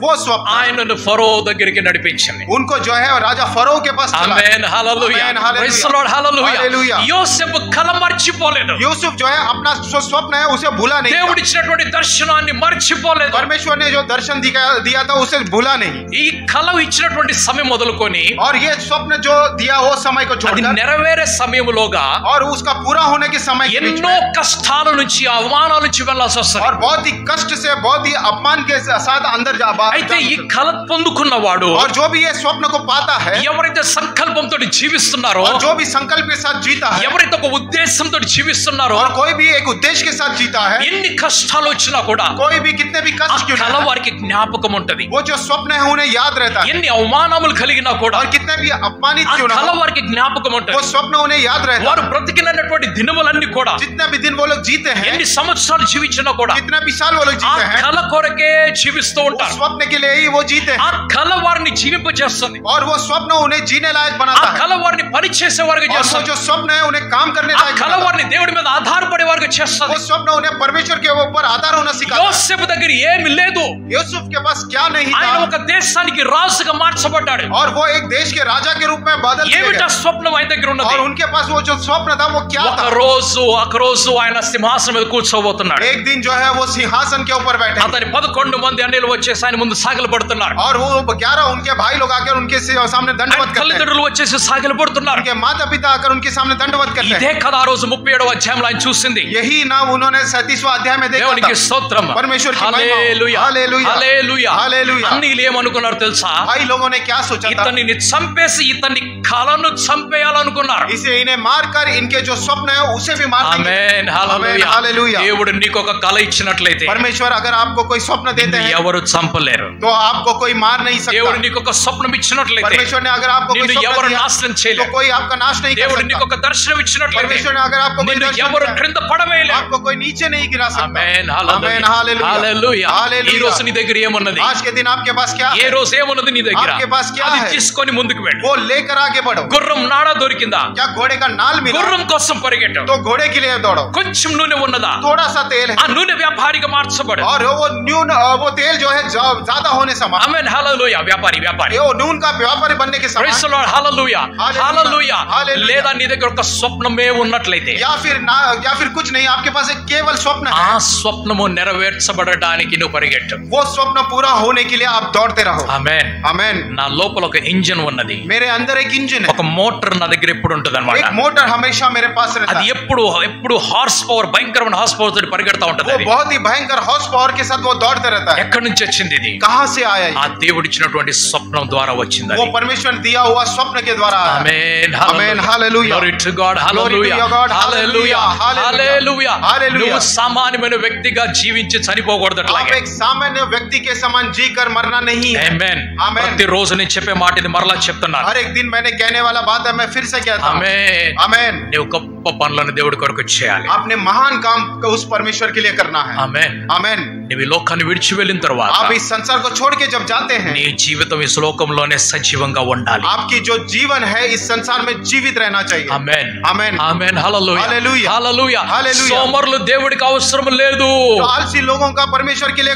वो स्वप्न ఆయనను ఫరో దగ్గరికి నడిపించింది. उनको जो है राजा फरो के पास चला। ఆమేన్ హల్లెలూయా. ఆమేన్ హల్లెలూయా. Praise the Lord hallelujah. హల్లెలూయా. యోసేపు కళ మర్చిపోలేదు. यूसुफ जो है अपना स्वप्न है उसे भूला नहीं। దేవుడు ఇచ్చినటువంటి దర్శనాన్ని మర్చిపోలేదు. परमेश्वर ने जो दर्शन दिया था उसे भूला नहीं। ఈ కళ ఇచ్చినటువంటి సమయం మొదలుకొని और ये स्वप्न जो दिया वो समय को అది छोड़कर నెరవేరే సమయంలోగా और उसका पूरा होने के समय के बीच ఎన్నో में కష్టాల నుంచి అవమానాల నుంచి వెళ్ళాల్సి వస్తుంది. और बहुत ही कष्ट से बहुत ही अपमान के साथ अंदर जा అయితే ఈ కళ పొందుకున్నవాడు और जो भी ये स्वप्न को पाता है ఎవరైతే సంకల్పంతో జీవిస్తున్నారో, और जो भी संकल्प के साथ जीता है ఎవరైతే ఒక ఉద్దేశంతో జీవిస్తున్నారో, और कोई भी एक उद्देश्य के साथ जीता है, ఎన్ని కష్టాలు వచ్చినా కూడా कोई भी कितने भी ఆ कष्ट क्यों కళ ना हो, వారికి జ్ఞాపకం ఉంటది. वो जो स्वप्न है उन्हें याद रहता है। ఎన్ని అవమానములు కలిగినా కూడా और कितने भी अपमानित ఆ क्यों ना కళ हो, వారికి జ్ఞాపకం वो ఉంటది. स्वप्न उन्हें याद रहता వారు है। బ్రతికినటువంటి దినములన్నీ కూడా जितने भी दिन वो लोग जीते हैं, ఎన్ని సంవత్సరాలు జీవించినా కూడా कितने भी साल वो लोग ఆ जीते हैं, కళ కొరకే జీవిస్తూ उस ఉంటారు. स्वप्न के लिए ही वो जीते ఆ हैं। కళ వారిని జీవింపజేస్తుంది. और वो स्वप्न उन्हें जीने लायक ఆ बनाता है। కళ వారిని పని చేసే వారికి और वो చేస్తుంది. जो स्वप्न है उन्हें काम करने ఆ लायक కళ बनाता है। వారిని దేవుడి మీద ఆధారపడే వారికి वो చేస్తుంది. स्वप्न उन्हें परमेश्वर के ऊपर आधार होना सिखाता है। యోసేపు దగ్గర ఏమి లేదు. यूसुफ के पास क्या नहीं ఆయన था, ఒక దేశానికి రాజుగా మార్చబడ్డాడు. और वो एक देश के राजा के रूप में बदल दिए ఏమిటా गए। స్వప్నం ఆయన దగ్గర ఉన్నది? और उनके पास वो जो स्वप्न था वो क्या था? ఒక రోజు ఆయన సింహాసనం మీద కూర్చోబోతున్నాడు. एक दिन जो है वो सिंहासन के ऊपर बैठे అతని 11 మంది అన్నయ్యలు వచ్చేసి ఆయన ముందు సాగిలపడుతున్నారు. और वो 11 उनके भाई लोग आकर उनके सामने ఆయన दंडवत करते हैं। తల్లిదండ్రులు వచ్చేసి సాగిలపడుతున్నారు. उनके माता पिता आकर उनके सामने दंडवत करते ఇదే हैं। కదా ఆ రోజు 37వ అధ్యాయంలో ఆయన చూసింది. यही नाम उन्होंने 37वां अध्याय में देखा దేవునికి था। స్తోత్రం. परमेश्वर की महिमा। హల్లెలూయా. హల్లెలూయా. హల్లెలూయా. హల్లెలూయా. అన్నీలు ఏమనుకున్నారు తెలుసా? भाई लोगों ने क्या सोचा था? ఇతనిని చంపేసి ఇతని కళను చంపేయాలనుకున్నారు. इसे इन्हें मारकर इनके जो स्वप्न है उसे भी मार देंगे। ఆమేన్ హల్లెలూయా. హల్లెలూయా. దేవుడు నీకు ఒక కళ ఇచ్చినట్లయితే परमेश्वर अगर आपको कोई स्वप्न देते నిన్ను हैं ఎవరు చంపలేరు. तो आपको कोई मार नहीं దేవుడు सकता। నీకు ఒక స్వప్నం ఇచ్చినట్లయితే परमेश्वर ने अगर आपको कोई నిన్ను स्वप्न ఎవరు दिया నాశనం तो చేయలేరు. कोई आपका नाश नहीं कर దేవుడు నీకు सकता। ఒక దర్శనం ఇచ్చినట్లయితే परमेश्वर ने अगर आपको कोई నిన్ను दर्शन ఎవరు दिया, క్రింద పడవేయలేరు. आपको कोई नीचे नहीं गिरा सकता। ఆమేన్ आमेन, హల్లెలూయా. हालेलुया। హల్లెలూయా. ఈ రోజు నీ దగ్గర ఏమున్నది? आज के दिन आपके पास क्या ఏ है? రోజు ఏమున్నది నీ దగ్గర? आपके पास क्या అది है? తీసుకొని ముందుకు వెళ్ళు. वो लेकर आगे बढ़ो। గుర్రం నాడా దొరికిందా? क्या घोड़े का नाल मिला? గుర్రం కోసం పరిగెట్టు. तो घोड़े के लिए दौड़ो। కొంచెం నూనె ఉన్నదా? थोड़ा सा तेल ఆ है నూనె వ్యాపారిగా మార్చబడు. और वो तेल जो है ज्यादा होने समान, ఆమేన్ హల్లెలూయా. వ్యాపారి वो नून का व्यापारी बनने के ప్రైజ్ ది समान। Lord hallelujah. హల్లెలూయా. హల్లెలూయా. హల్లెలూయా. లేదా నీ దగ్గర ఒక స్వప్నమే ఉన్నట్లయితే या फिर कुछ नहीं, आपके पास एक केवल स्वप्न ఆ है। స్వప్నము నెరవేర్చబడడానికి నువ్వు పరిగెట్టు. वो स्वप्न पूरा होने के लिए आप दौड़ते रहो। ఆమేన్. आमेन। నా లోపల ఒక ఇంజిన్ ఉన్నది. मेरे अंदर एक इंजन है, ఒక మోటార్ నా దగ్గర ఎప్పుడు ఉంటుంది అనమాట. एक मोटर हमेशा मेरे पास रहता అది है। ఎప్పుడు హార్స్ పవర్, భయంకరమైన హార్స్ పవర్ తోటి పరిగెడతా ఉంటది. वो అది बहुत ही भयंकर हॉर्स पावर के साथ वो दौड़ते रहता है। ఎక్కడి నుంచి వచ్చింది ఇది? कहाँ से आया ఆ ये? దేవుడిచ్చినటువంటి స్వప్నం ద్వారా వచ్చింది वो అది. परमेश्वर ने दिया हुआ स्वप्न के द्वारा आया। ఆమేన్ ఆమేన్, హల్లెలూయా. Glory to God. Glory to your God. Hallelujah. Hallelujah. Hallelujah. హల్లెలూయా. నువ్వు సామాన్యమైన వ్యక్తిగా జీవించి చనిపోకూడదు आप అట్లాగే. एक सामान्य व्यक्ति के समान जी कर मरना नहीं है। ఆమేన్. ఆమేన్. ప్రతిరోజు నేను చెప్పే మాట ఇది మరలా చెప్తున్నాను. हर एक दिन मैंने कहने वाला बात है, मैं फिर से कहता हूँ। ఆమేన్. आमेन। నువ్వు గొప్ప పనులను దేవుడి కొరకు చేయాలి. आपने महान काम उस परमेश्वर के लिए करना है। ఆమేన్. आमेन। నువ్వు ఈ లోకాన్ని విడిచి వెళ్ళిన తర్వాత आप इस संसार को छोड़ के जब जाते हैं, నీ జీవితం ఈ లోకంలోనే సజీవంగా ఉండాలి. आपकी जो जीवन है इस संसार में जीवित रहना चाहिए. ఆమేన్ आमेन. ఆమేన్ హల్లెలూయా हालेलुया. హల్లెలూయా. हालेलुया. సోమరులు దేవుడికి అవసరం లేదు. तो आलसी लोगों का परमेश्वर के लिए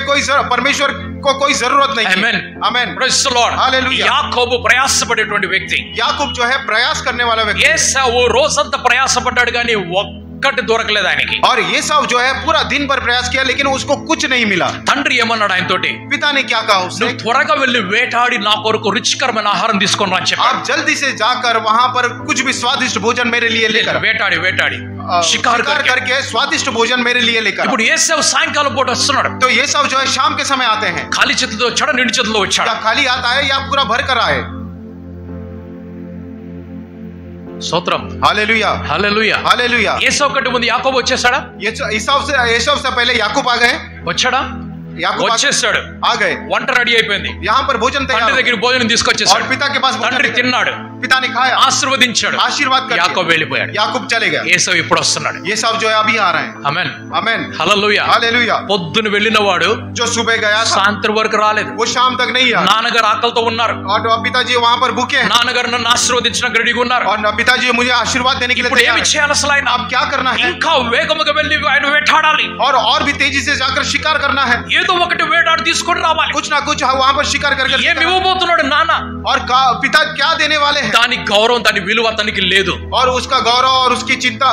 परमेश्वर को कोई जरूरत नहीं है. Amen. Amen. Praise the lord. Hallelujah. యాకోబు ప్రయాసపడేటువంటి వ్యక్తి. याकूब जो है प्रयास करने वाला व्यक्ति, ఏసావు రోజంతా ప్రయాసపడ్డాడు కానీ ఒక్కటి దొరకలేదు ఆయనకి. और ये सब जो है पूरा दिन भर प्रयास किया लेकिन उसको कुछ नहीं मिला. తండ్రి ఏమన్నాడు ఆయనతోటి? पिता ने क्या कहा उससे? నువ్వు త్వరగా వెళ్ళి వేటాడి నా కొరకు రుచికరమైన ఆహారం తీసుకొని రా అని చెప్పాడు. आप जल्दी से जाकर वहां पर कुछ भी स्वादिष्ट भोजन मेरे लिए लेकर, వేటాడి షికారు शिकार करके स्वादिष्ट भोजन मेरे लिए लेकर. ఇప్పుడు ఏసావు సాయంకాలం పూట వస్తున్నాడు. तो ये सब जो है शाम के समय आते हैं. ఖాళీ చేతులతో వచ్చాడు, నిండు చేతులతో వచ్చాడు. या खाली आता है या पूरा भर कर आए. స్తోత్రం. हालेलुया. హల్లెలూయా. हालेलुया. ఏసావు కంటే ముందు యాకోబు వచ్చేసాడా? एसाव से पहले याकूब आ गए. వచ్చాడా? याकूब వచ్చేసాడు. आ गए. వంట రెడీ అయిపోయింది. यहाँ पर भोजन తండ్రి तैयार. దగ్గర భోజనం और తీసుకొచ్చేసాడు. पिता के पास తండ్రి भोजन, తిన్నాడు, पिता ने खाया, ఆశీర్వదించాడు. आशीर्वाद करके యాకోబు వెళ్ళిపోయాడు. याकूब चले गए. ఏసావు ఇప్పుడు వస్తున్నాడు. ये सब जो है अभी आ रहे हैं. ఆమేన్ आमेन. హల్లెలూయా. हालेलुया. పొద్దున వెళ్ళిన వాడు जो सुबह गया था సాయంత్రం వరకు రాలేదు. वो शाम तक नहीं आया. నాన్నగారు ఆకలితో ఉన్నారు. और पिताजी वहां पर भूखे हैं. నాన్నగారు నన్ను ఆశీర్వదించడానికి రెడీగా ఉన్నారు. और पिताजी मुझे आशीर्वाद देने के लिए ఇప్పుడు तैयार ఏమి हैं. చేయాలి అసలు ఆయన? अब क्या करना है? ఇంకా వేగముగా వెళ్ళి ఆయన వేటాడాలి. और भी तेजी से जाकर शिकार करना है. ఏదో ఒకటి వేటాడి తీసుకొని రావాలి. कुछ ना कुछ वहां पर शिकार करके ఏమి ఇవ్వబోతున్నాడు నాన్న? और पिता क्या देने वाले हैं? దాని గౌరవం, దాని విలువ అతనికి లేదు. और उसका गौरव और उसकी चिंता,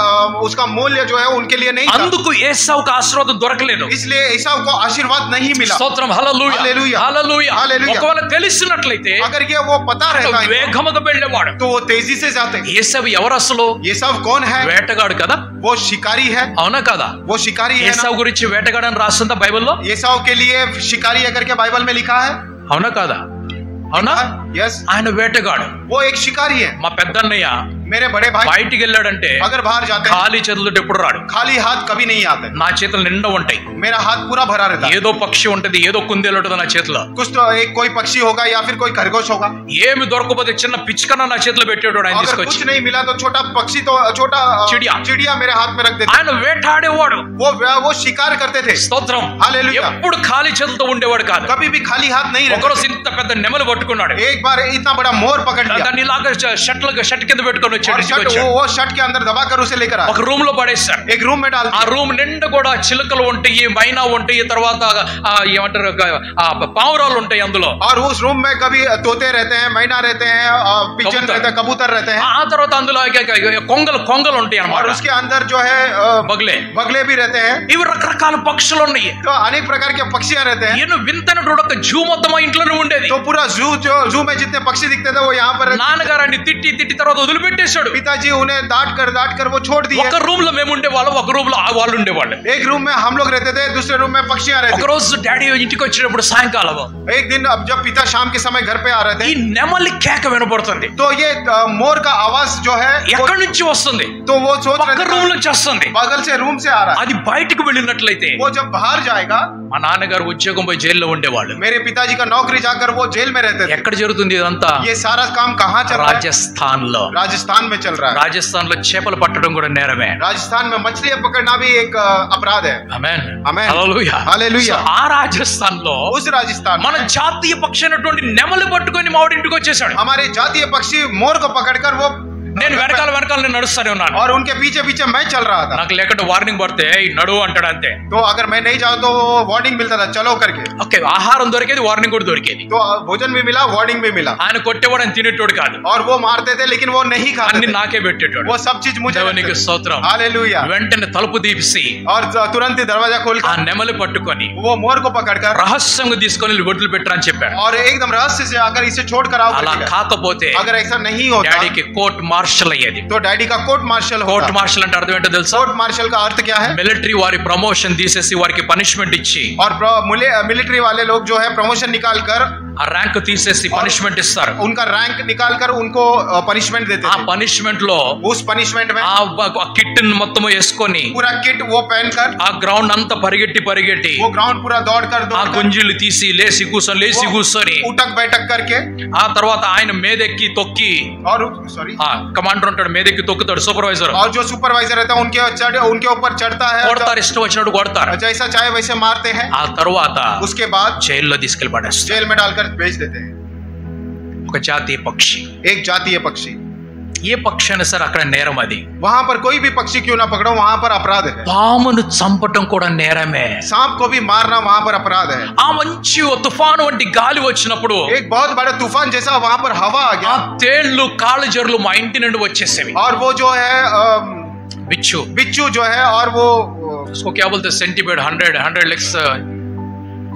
उसका मूल्य जो है उनके लिए नहीं था. అందుకు ఏసావుకు ఆశీర్వాదం దొరకలేదు. इसलिए एसाव को आशीर्वाद नहीं मिला. స్తోత్రం. హల్లెలూయా. హల్లెలూయా. హల్లెలూయా. హల్లెలూయా. ఒకవేళ తెలిసినట్లయితే अगर ये वो पता रहता है వేగముగా వెళ్ళేవాడు. तो वो तेजी से जाते. ఏసావు ఎవరు అసలు? एसाव कौन है? వేటగాడు కదా, वो शिकारी है. అవునా కదా? वो शिकारी है ना? ఏసావు గురించి వేటగాడు అని రాస్తుందా బైబిల్లో? एसाव के लिए शिकारी है करके बाइबल में लिखा है. అవునా కాదా? అవునా? यस. ఆయన వేటగాడు. वो एक शिकारी है. మా పెద్దన్నయ్య मेरे बड़े भाई బయటికి వెళ్ళాడంటే अगर बाहर जाते हैं ఖాళీ చేతులతో ఎప్పుడు రాడు. खाली हाथ कभी नहीं आते. నా చేతులు నిండా ఉంటాయి. मेरा हाथ पूरा भरा रहता है. ఏదో పక్షి ఉంటది, ఏదో కుందేలు ఉంటది నా చేతిలో. कुछ तो एक कोई पक्षी होगा या फिर कोई खरगोश होगा. ఏమి దొరకకపోతే చిన్న పిచ్చుకన నా చేతిలో పెట్టాడు ఆయన अगर తీసుకొచ్చి. कुछ नहीं मिला तो छोटा पक्षी, तो छोटा चिड़िया मेरे हाथ में रख देते. ఆయన వేటాడేవాడు. वो शिकार करते थे. స్తోత్రం. हालेलुया. ఎప్పుడు ఖాళీ చేతులతో ఉండేవాడు కాదు. कभी भी खाली हाथ नहीं ఒకరోజు रहते. ఇంత పెద్ద నెమలి పట్టుకున్నాడు. एक बार इतना बड़ा मोर पकड़ लिया దాన్ని ఇలాగ షర్ట్ కింద పెట్టుకొని और వచ్చాడు. शर्ट, वो शर्ट के अंदर दबाकर उसे लेकर आया. ఒక రూమ్ లో పడేశారు. एक रूम में डाल ఆ రూమ్ నిండా కూడా చిలుకలు ఉంటాయి, మైనా ఉంటాయి, తర్వాత ఏమంటారు పావురాలు ఉంటాయి అందులో. और उस रूम में कभी तोते रहते हैं, मैना रहते हैं, पिजन रहते हैं, कबूतर रहते हैं. ఆ తర్వాత అందులో కొంగలు ఉంటాయి और అన్నమాట. उसके अंदर जो है बगले भी रहते हैं. ఇవి రకరకాల పక్షులు ఉన్నాయి. तो अनेक प्रकार के पक्षियां रहते हैं. ఈయన వింతనటువంటి ఒక జూ మొత్తం మా ఇంట్లోనే ఉండేది. तो पूरा जू में जितने पक्षी दिखते थे वो यहाँ पर रहते. నాన్నగారు ఆయన్ని తిట్టి తర్వాత వదిలిపెట్టేశాడు. पिताजी उन्हें डांट कर वो छोड़ दिए. ఒక రూమ్ లో మేము ఉండేవాళ్ళం, ఒక రూమ్ లో వాళ్ళు ఉండేవాళ్ళు. एक रूम में हम लोग रहते थे, दूसरे रूम में पक्षियां रहते ఒక రోజు డాడీ ఇంటికి వచ్చినప్పుడు సాయంకాలం थे. एक दिन अब जब पिता शाम के समय घर पे आ रहे ఈ थे నెమలి కేక వినపడుతుంది. तो ये मोर का आवाज जो है ఎక్కడి నుంచి వస్తుంది? तो वो सोच పక్క रहे రూమ్ थे నుంచి వస్తుంది. बगल से रूम से आ रहा है. అది బయటకు వెళ్ళినట్లయితే वो जब बाहर जाएगा, మా నాన్నగారు ఉద్యోగం పోయి జైల్లో ఉండేవాళ్ళు. मेरे पिताजी का नौकरी जाकर वो जेल में रहते थे. ఎక్కడ జరుగుతుంది ఇదంతా? ये सारा काम कहाँ चल रहा है? రాజస్థాన్ లో. राजस्थान में चल रहा है. రాజస్థాన్ లో చేపలు పట్టడం కూడా నేరమే. राजस्थान में मछलियां पकड़ना भी एक अपराध है. Amen. Amen. Hallelujah. Hallelujah. So ఆ రాజస్థాన్ లో उस राजस्थान మన में జాతీయ పక్షి అయినటువంటి నెమలి పట్టుకొని మావిడి ఇంటికి వచ్చేసాడు. हमारे जातीय पक्षी मोर को पकड़कर वो నేను వెనకాల నేను నడుస్తూనే ఉన్నాను. और उनके पीछे पीछे मैं चल रहा था. నాకు లేకుంటే వార్నింగ్ పడితే నడువు అంటాడు అంతే. तो अगर मैं नहीं जाऊं तो वार्निंग मिलता था, चलो करके. ఓకే, ఆహారం దొరికేది, వార్నింగ్ కూడా దొరికేది. तो भोजन भी मिला, वार्निंग भी मिला. ఆయన కొట్టేవాడు ఆయన తినేటోడు కాదు. और वो मारते थे लेकिन वो नहीं खाते అన్ని थे. నాకే పెట్టేటోడు. वो सब चीज मुझे దేవునికి స్తోత్రం. हालेलुया. వెంటనే తలుపు తీసి और तुरंत ही दरवाजा खोल ఆ నెమలి పట్టుకొని वो मोर को पकड़कर రహస్యంగా తీసుకొని వడ్లు పెట్టరని చెప్పాడు. और एकदम रहस्य से अगर इसे छोड़कर आओ అలా करके, కాకపోతే अगर ऐसा नहीं होता డాడీకి కోర్ట్ మార్షల్ అయ్యేది. तो डैडी का कोर्ट मार्शल కోర్ట్ होता. మార్షల్ అంటే అర్థం ఏంటో తెలుసా? कोर्ट मार्शल का अर्थ क्या है? మిలిటరీ వారి ప్రమోషన్ తీసేసి వారికి పనిష్మెంట్ ఇచ్చి और मिलिट्री वाले लोग जो है प्रमोशन निकाल कर ఆ ర్యాంక్ తీసేసి పనిష్మెంట్ ఇస్తారు. उनका रैंक निकालकर उनको पनिशमेंट देते ఆ थे. పనిష్మెంట్ లో उस पनिशमेंट में ఆ కిట్ మొత్తం వేసుకొని पूरा किट वो पहनकर ఆ గ్రౌండ్ అంతా పరిగెట్టి वो ग्राउंड पूरा दौड़कर ఆ గుంజీలు తీసి లేచి కూర్చొని उठक बैठक करके ఆ తర్వాత ఆయన మీదెక్కి తొక్కి और सॉरी కమాండర్ ఉంటాడు మీదెక్కి తొక్కుతాడు సూపర్వైజర్. और जो सुपरवाइजर रहता है उनके ऊपर चढ़ता है, కొడతారు, ఇష్టం వచ్చినట్టు కొడతారు. जैसा चाहे वैसे मारते हैं. ఆ తర్వాత उसके बाद జైల్లో తీసుకెళ్లి పడేస్తారు. जेल में डालकर भेज देते हैं. ఒక జాతీయ పక్షి, एक जातीय पक्षी, ఏ పక్షి అయినా సరే అక్కడ నేరం అది. वहां पर कोई भी पक्षी क्यों ना पकड़ो वहां पर अपराध है. పామును చంపటం కూడా నేరమే. सांप को भी मारना वहां पर अपराध है. ఆ మంచి తుఫాను వంటి గాలి వచ్చినప్పుడు एक बहुत बड़ा तूफान जैसा वहां पर हवा आ ఆ गया తేళ్లు కాళ్ళజర్లు మా ఇంటి నుండి వచ్చేసేవి. और वो जो है బిచ్చు बिच्छू जो है और वो उसको क्या बोलते हैं, सेंटीपीड 100 లెక్స్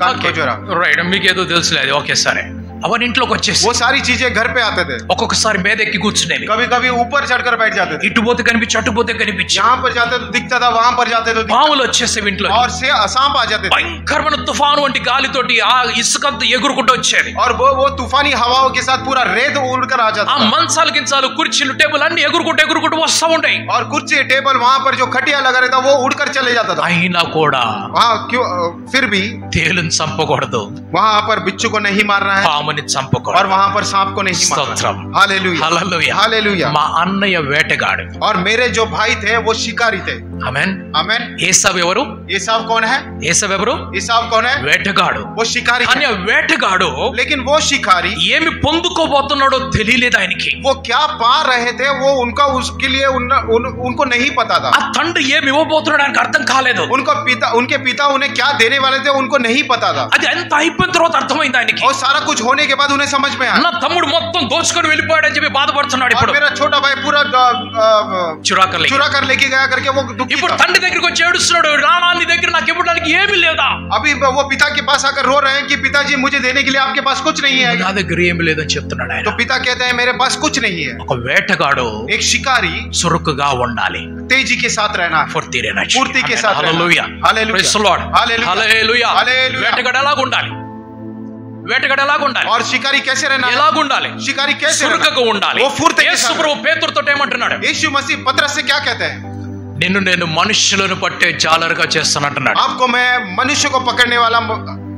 कानकोजरा, రైట్, మీకు ఏదో తెలుసులేదు. ఓకే సరే, అవన్నీ ఇంట్లోకి వచ్చేసి वो सारी चीजें घर पे आते थे. ఒక్కొక్కసారి మీద ఎక్కి కూర్చునేవి. कभी कभी ऊपर चढ़कर बैठ जाते थे. ఇటు పోతే కనిపించి అటు పోతే కనిపించి यहाँ पर जाते तो दिखता था, वहां पर जाते तो दिखता పాములు వచ్చేసేవి ఇంట్లో. और से सांप आ जाते थे. భయంకరమైన తుఫాను వంటి గాలితోటి ఆ ఇసుకంతా ఎగురుకుంటూ వచ్చేది. और वो तूफानी हवाओं के साथ पूरा रेत उड़कर आ ఆ जाता था. మంచాలు గించాలు కుర్చీలు టేబుల్ అన్ని ఎగురుకుంటూ వస్తా ఉంటాయి. और कुर्सी टेबल वहां पर जो खटिया लगा रहता वो उड़कर चले जाता था. అయినా కూడా वहाँ क्यों फिर भी తేలుని చంపకూడదు, वहां पर बिच्छू को नहीं मारना है పాముని और చంపకూడదు. वहां पर सांप को नहीं मारना స్తోత్రం. है. Hallelujah, hallelujah. हालेलुया. మా అన్నయ్య వేటగాడు. और मेरे जो भाई थे वो शिकारी थे. ఆమేన్. आमेन. ఏసావు ఎవరు? एसाव कौन है? ఏసావు ఎవరు? एसाव कौन है? వేటగాడు. वो शिकारी కానీ है. ఆ వేటగాడు लेकिन वो शिकारी ఏమి పొందుకోబోతున్నాడో తెలియలేదు ఆయనకి. वो क्या पा रहे थे वो उनका उसके लिए उनको नहीं पता था. ఆ తండ్రి ఏమి ఇవ్వబోతున్నాడు ఆయనకు అర్థం కాలేదు. उनके पिता उन्हें क्या देने वाले थे उनको नहीं पता था. అది ఎంత అయిపోయిన తర్వాత అర్థమైంది ఆయనకి. और सारा कुछ होने के बाद उन्हें समझ में आया. నా తమ్ముడు మొత్తం దోచుకొని వెళ్ళిపోయాడని చెప్పి బాధపడుతున్నాడు. और ఇప్పుడు मेरा छोटा भाई पूरा चुरा कर लेके गया करके वो दुखी ఇప్పుడు था. తండ్రి దగ్గరికి వచ్చి ఏడుస్తున్నాడు, నాన్న నీ దగ్గర నాకు ఇవ్వడానికి ఏమీ లేదా? अभी वो पिता के पास आकर रो रहे हैं कि पिताजी मुझे देने के लिए आपके पास कुछ नहीं है. నా దగ్గర ఏమీ లేదని చెప్తున్నాడు ఆయన. तो पिता कहते हैं मेरे पास कुछ नहीं है. ఒక వేటగాడు एक शिकारी చురుకుగా ఉండాలి, तेजी के साथ रहना है. फुर्ती के साथ रहना. Hallelujah. Hallelujah. Praise the lord. Hallelujah. Hallelujah. Hallelujah. వేటగాడు ఎలాగుండాలి? వేటగాడు ఎలాగుండాలి? और शिकारी कैसे रहना है? ఎలాగుండాలి? शिकारी कैसे रहना చురుకుగా ఉండాలి. वो फुर्ती के యేసు साथ. ప్రభు పేతురుతో ఏమంటున్నాడు? यीशु मसीह पतरस से क्या कहते हैं? నిన్ను నేను మనుషులను పట్టే జాలరుగా చేస్తానంటున్నాడు. आपको मैं मनुष्य को पकड़ने वाला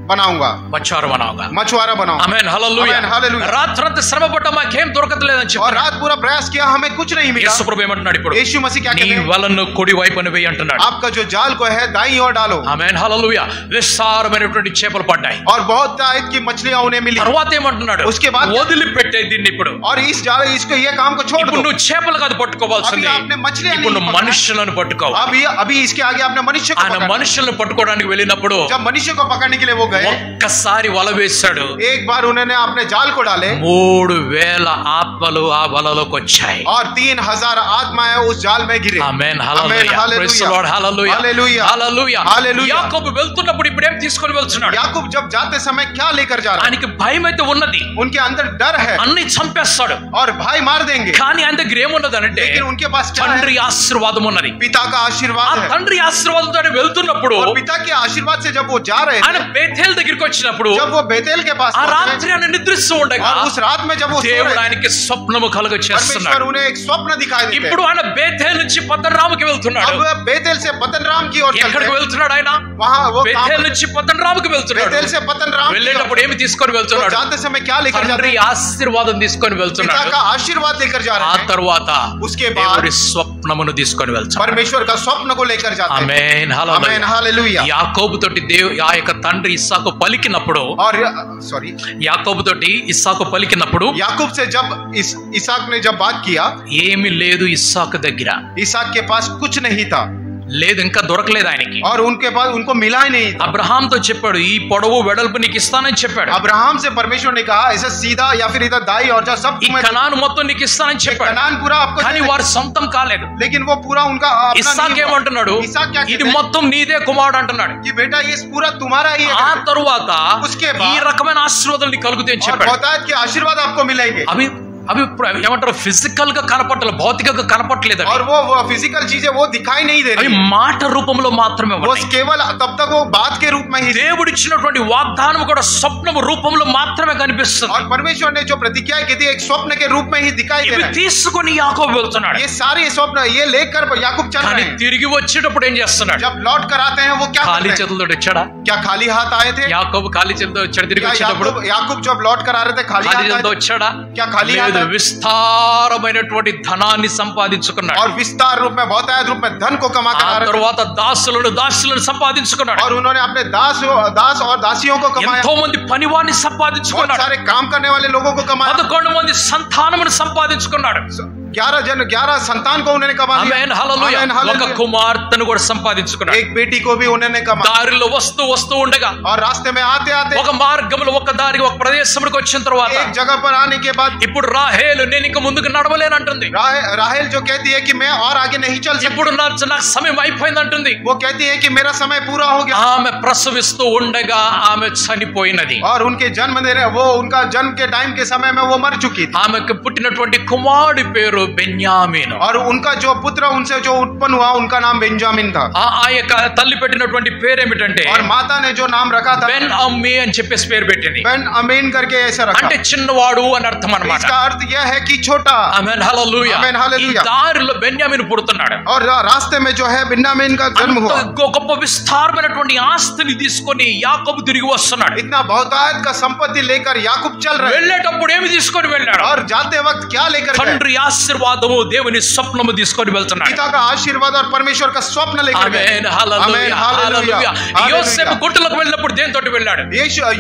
बनाऊंगा, మచ్చారు మనవుగా. मछुआरा बनाऊंगा. ఆమేన్. హల్లెలూయా. Amen, hallelujah. రాత్రంతా శ్రమపడ్డా మాకేం దొరకట్లేదని और చెప్పారు. रात पूरा प्रयास किया हमें कुछ नहीं मिला. యేసు ప్రభు ఏమంటున్నాడు ఇప్పుడు? यीशु मसीह क्या నీ कहते हैं? వలను కుడి వైపున వేయి అంటున్నాడు. आपका जो जाल को है दाईं ओर डालो. ఆమేన్. హల్లెలూయా. విస్తారమైనటువంటి చేపలు పడ్డాయి. और बहुत टाइप की मछलियां उन्हें मिली. తర్వాత ఏమంటున్నాడు? उसके बाद వదిలిపెట్టే దీన్ని ఇప్పుడు. और इस जाल इसको ये काम को छोड़ ఇప్పుడు दो. నువ్వు చేపలు కాదు పట్టుకోవాల్సింది, अभी आपने मछलियां ఇప్పుడు नहीं నువ్వు पकड़ा. మనుషులను పట్టుకోవాలి. अभी इसके आगे आपने मनुष्य को ఆయన पकड़ना. మనుషులను పట్టుకోవడానికి వెళ్ళినప్పుడు जब मनुष्य को पकड़ने के लिए वो गए, ఒక్కసారి వల వేశాడు. एक बार उन्होंने अपने जाल को डाले 3000 ఆత్మలు ఆ వలలోకి వచ్చాయి. और 3000 आत्माएं उस जाल में गिरे. Amen. Amen, hallelujah. Hallelujah. Praise the Lord. Hallelujah. Hallelujah. Hallelujah. Hallelujah. యాకోబు వెళ్తున్నప్పుడు ఇప్పుడు ఏం తీసుకొని వెళ్తున్నాడు? याकूब जब जाते समय क्या लेकर जा रहा है? ఆయనకి భయం అయితే ఉన్నది, उनके अंदर डर है అన్ని చంపేస్తాడు. और भाई मार देंगे. కానీ ఆయన దగ్గర ఏమున్నదనంటే लेकिन उनके पास क्या है? తండ్రి ఆశీర్వాదం ఉన్నది. पिता का ఆ आशीर्वाद है. తండ్రి ఆశీర్వాదంతో ఆయన వెళ్తున్నప్పుడు और पिता के आशीर्वाद से जब वो जा रहे ఆయన थे, బేతేల్ దగ్గరికి వచ్చినప్పుడు जब वो बेतेल के पास ఆ पहुंचे, రాత్రి ఆయన నిద్రిస్తూ ఉండగా और उस रात में जब वो सो దేవుడు रहे थे, ఆయనకి స్వప్నము కలుగ परमेश्वर చేస్తున్నాడు. उन्हें एक स्वप्न दिखाई देते ఇప్పుడు ఆయన బేతేల్ నుంచి పద్దన్రాముకి వెళ్తున్నాడు. अब वह बेतेल से पतनराम की ओर चलते ఎక్కడికి हैं. వెళ్తున్నాడు ఆయన? वहाँ वो బేతేల్ నుంచి పద్దన్రాముకి వెళ్తున్నాడు. बेतेल से पतनराम की ओर వెళ్ళేటప్పుడు ఏమి తీసుకొని तो వెళ్తున్నాడు? जाते समय क्या लेकर जाते తండ్రి हैं? ఆశీర్వాదం తీసుకొని पिता వెళ్తున్నాడు. का आशीर्वाद लेकर जा ఆ रहे हैं. తరువాత उसके बाद దేవుడి స్వప్నమును తీసుకొని వెళ్తున్నాడు. परमेश्वर का स्वप्न को लेकर जाते हैं. ఆమేన్. Amen, hallelujah. हालेलुया. యాకోబు తోటి ఆ యొక్క తండ్రి ఇస్సాకు పలికినప్పుడు और सॉरी యాకోబు తోటి ఇస్సాకు పలికినప్పుడు याकूब से जब इसहाक ने जब बात किया, ఏమి లేదు ఇస్సాకు దగ్గర, इसहाक के पास कुछ नहीं था లేదు, ఇంకా దొరకలేదు ఆయనకి. और उनके पास उनको मिला ही नहीं था. అబ్రహాంతో చెప్పాడు, ఈ పొడవు వెడల్పు నీకు ఇస్తానని చెప్పాడు. अब्राहम से परमेश्वर ने कहा ऐसा सीधा या फिर इधर दाई और जा सब ఈ तुम्हें, కనాను మొత్తం నీకు ఇస్తానని చెప్పాడు. कनान पूरा आपको కానీ देना। వారు సొంతం కాలేదు. लेकिन वो पूरा उनका अपना ఇస్సాకు नहीं हुआ। ఏమంటున్నాడు? इसहाक क्या ఇది कहते हैं? మొత్తం నీదే కుమారుడు అంటున్నాడు. कि बेटा ये पूरा तुम्हारा ही है ఆ తరువాత उसके ఈ बाद రకమైన ఆశీర్వాదాలు నీకు కలుగుతాయని और చెప్పాడు. बहुतायत के आशीर्वाद आपको मिलेंगे. అవి అవి ఏమంటారు, ఫిజికల్ గా కనపడలేదు, భౌతికంగా కనపడలేదు. और वो फिजिकल चीजें वो दिखाई नहीं दे అవి रही, మాట రూపంలో మాత్రమే वो ఉన్నాయి. केवल तब तक वो बात के रूप में ही, దేవుడిచ్చినటువంటి వాగ్దానం కూడా స్వప్నం రూపంలో మాత్రమే కనిపిస్తుంది. और परमेश्वर ने जो प्रतिज्ञा की थी एक स्वप्न के रूप में ही दिखाई दे ఇవి रहा है. తీసుకొని యాకోబు వెళ్తున్నాడు. ये सारे स्वप्न ये लेकर याकूब चल కానీ रहे हैं. తిరిగి వచ్చేటప్పుడు ఏం చేస్తున్నాడు? जब लौट कर आते हैं वो क्या ఖాళీ करते हैं? చేతులతో వచ్చాడా? क्या खाली हाथ आए थे? యాకోబు ఖాళీ చేతులతో వచ్చాడు తిరిగి क्या వచ్చేటప్పుడు? याकूब जब लौट कर आ रहे थे खाली ఖాళీ हाथ చేతులతో आए थे? వచ్చాడా? क्या खाली हाथ లేదు, आए? విస్తారమైనటువంటి ధనాన్ని సంపాదించుకున్నాడు. और विस्तार रूप में बहुतायत रूप में धन को कमा कर ఆ आ रहे थे, తర్వాత దాసులను సంపాదించుకున్నాడు. और उन्होंने अपने दास और दासियों को कमाया, ఎంతో మంది పనివాడిని बहुत సంపాదించుకున్నాడు. सारे काम करने वाले लोगों को कमाया, 11 మంది సంతానమును సంపాదించుకున్నాడు. 11 संतान को उन्होंने कमा लिया। ఆమేన్, హల్లెలూయా. आमीन, ఒక हालेलुया। కుమార్తెను కూడా సంపాదించుకున్నాడు. एक बेटी को भी उन्होंने कमाया, దారిలో వస్తూ ఉండగా और रास्ते में आते आते ఒక మార్గంలో ఒక దారికి ఒక ప్రదేశంలోకి వచ్చిన తర్వాత एक जगह पर आने के बाद ఇప్పుడు రాహేలు నేను ఇక ముందుకు నడవలేనంటుంది. राहेल जो कहती है कि मैं और आगे नहीं चल सकती, ఇప్పుడు నాకు సమయం అయిపోయింది అంటుంది. वो कहती है कि मेरा समय पूरा हो गया, ఆమె ప్రసవిస్తూ ఉండగా ఆమె చనిపోయినది. और उनके जन्म देने वो उनका जन्म के टाइम के समय में वो मर चुकी थी, ఆమెకు పుట్టినటువంటి కుమారుడి పేరు బెన్యామీను. और उनका जो पुत्र उनसे जो उत्पन्न हुआ उनका नाम बेंजामिन था, ఆ యొక్క తల్లి పెట్టినటువంటి పేరు ఏమిటంటే और माता ने जो नाम रखा था బెన్ అమ్మి అని చెప్పేసి పేరు పెట్టింది. बेन अमीन करके ऐसा रखा, అంటే చిన్నవాడు అని అర్థం అన్నమాట. इसका अर्थ यह है कि छोटा। ఆమేన్, హల్లెలూయా. ఆమేన్, ఈ హల్లెలూయా. దారిలో బెన్యామీను పుడుతున్నాడు. और रास्ते में जो है बेन्यामीन का जन्म हुआ, అంత గొప్ప విస్తారమైనటువంటి ఆస్తిని తీసుకొని యాకోబు తిరిగి వస్తున్నాడు. इतना बहुतायत का संपत्ति लेकर याकूब चल रहे हैं, వెళ్ళేటప్పుడు ఏమి తీసుకొని వెళ్ళాడు? और जाते वक्त क्या लेकर गए? తండ్రి ఆశీర్వాదము, దేవుని స్వప్నము తీసుకొని వెళ్తున్నాడు. पिता का आशीर्वाद और परमेश्वर का स्वप्न लेकर गए। ఆమేన్, హల్లెలూయా, आमीन, हालेलुया, హల్లెలూయా. యోసేపు గుట్టలోకి వెళ్ళినప్పుడు దేనితోటి వెళ్ళాడు?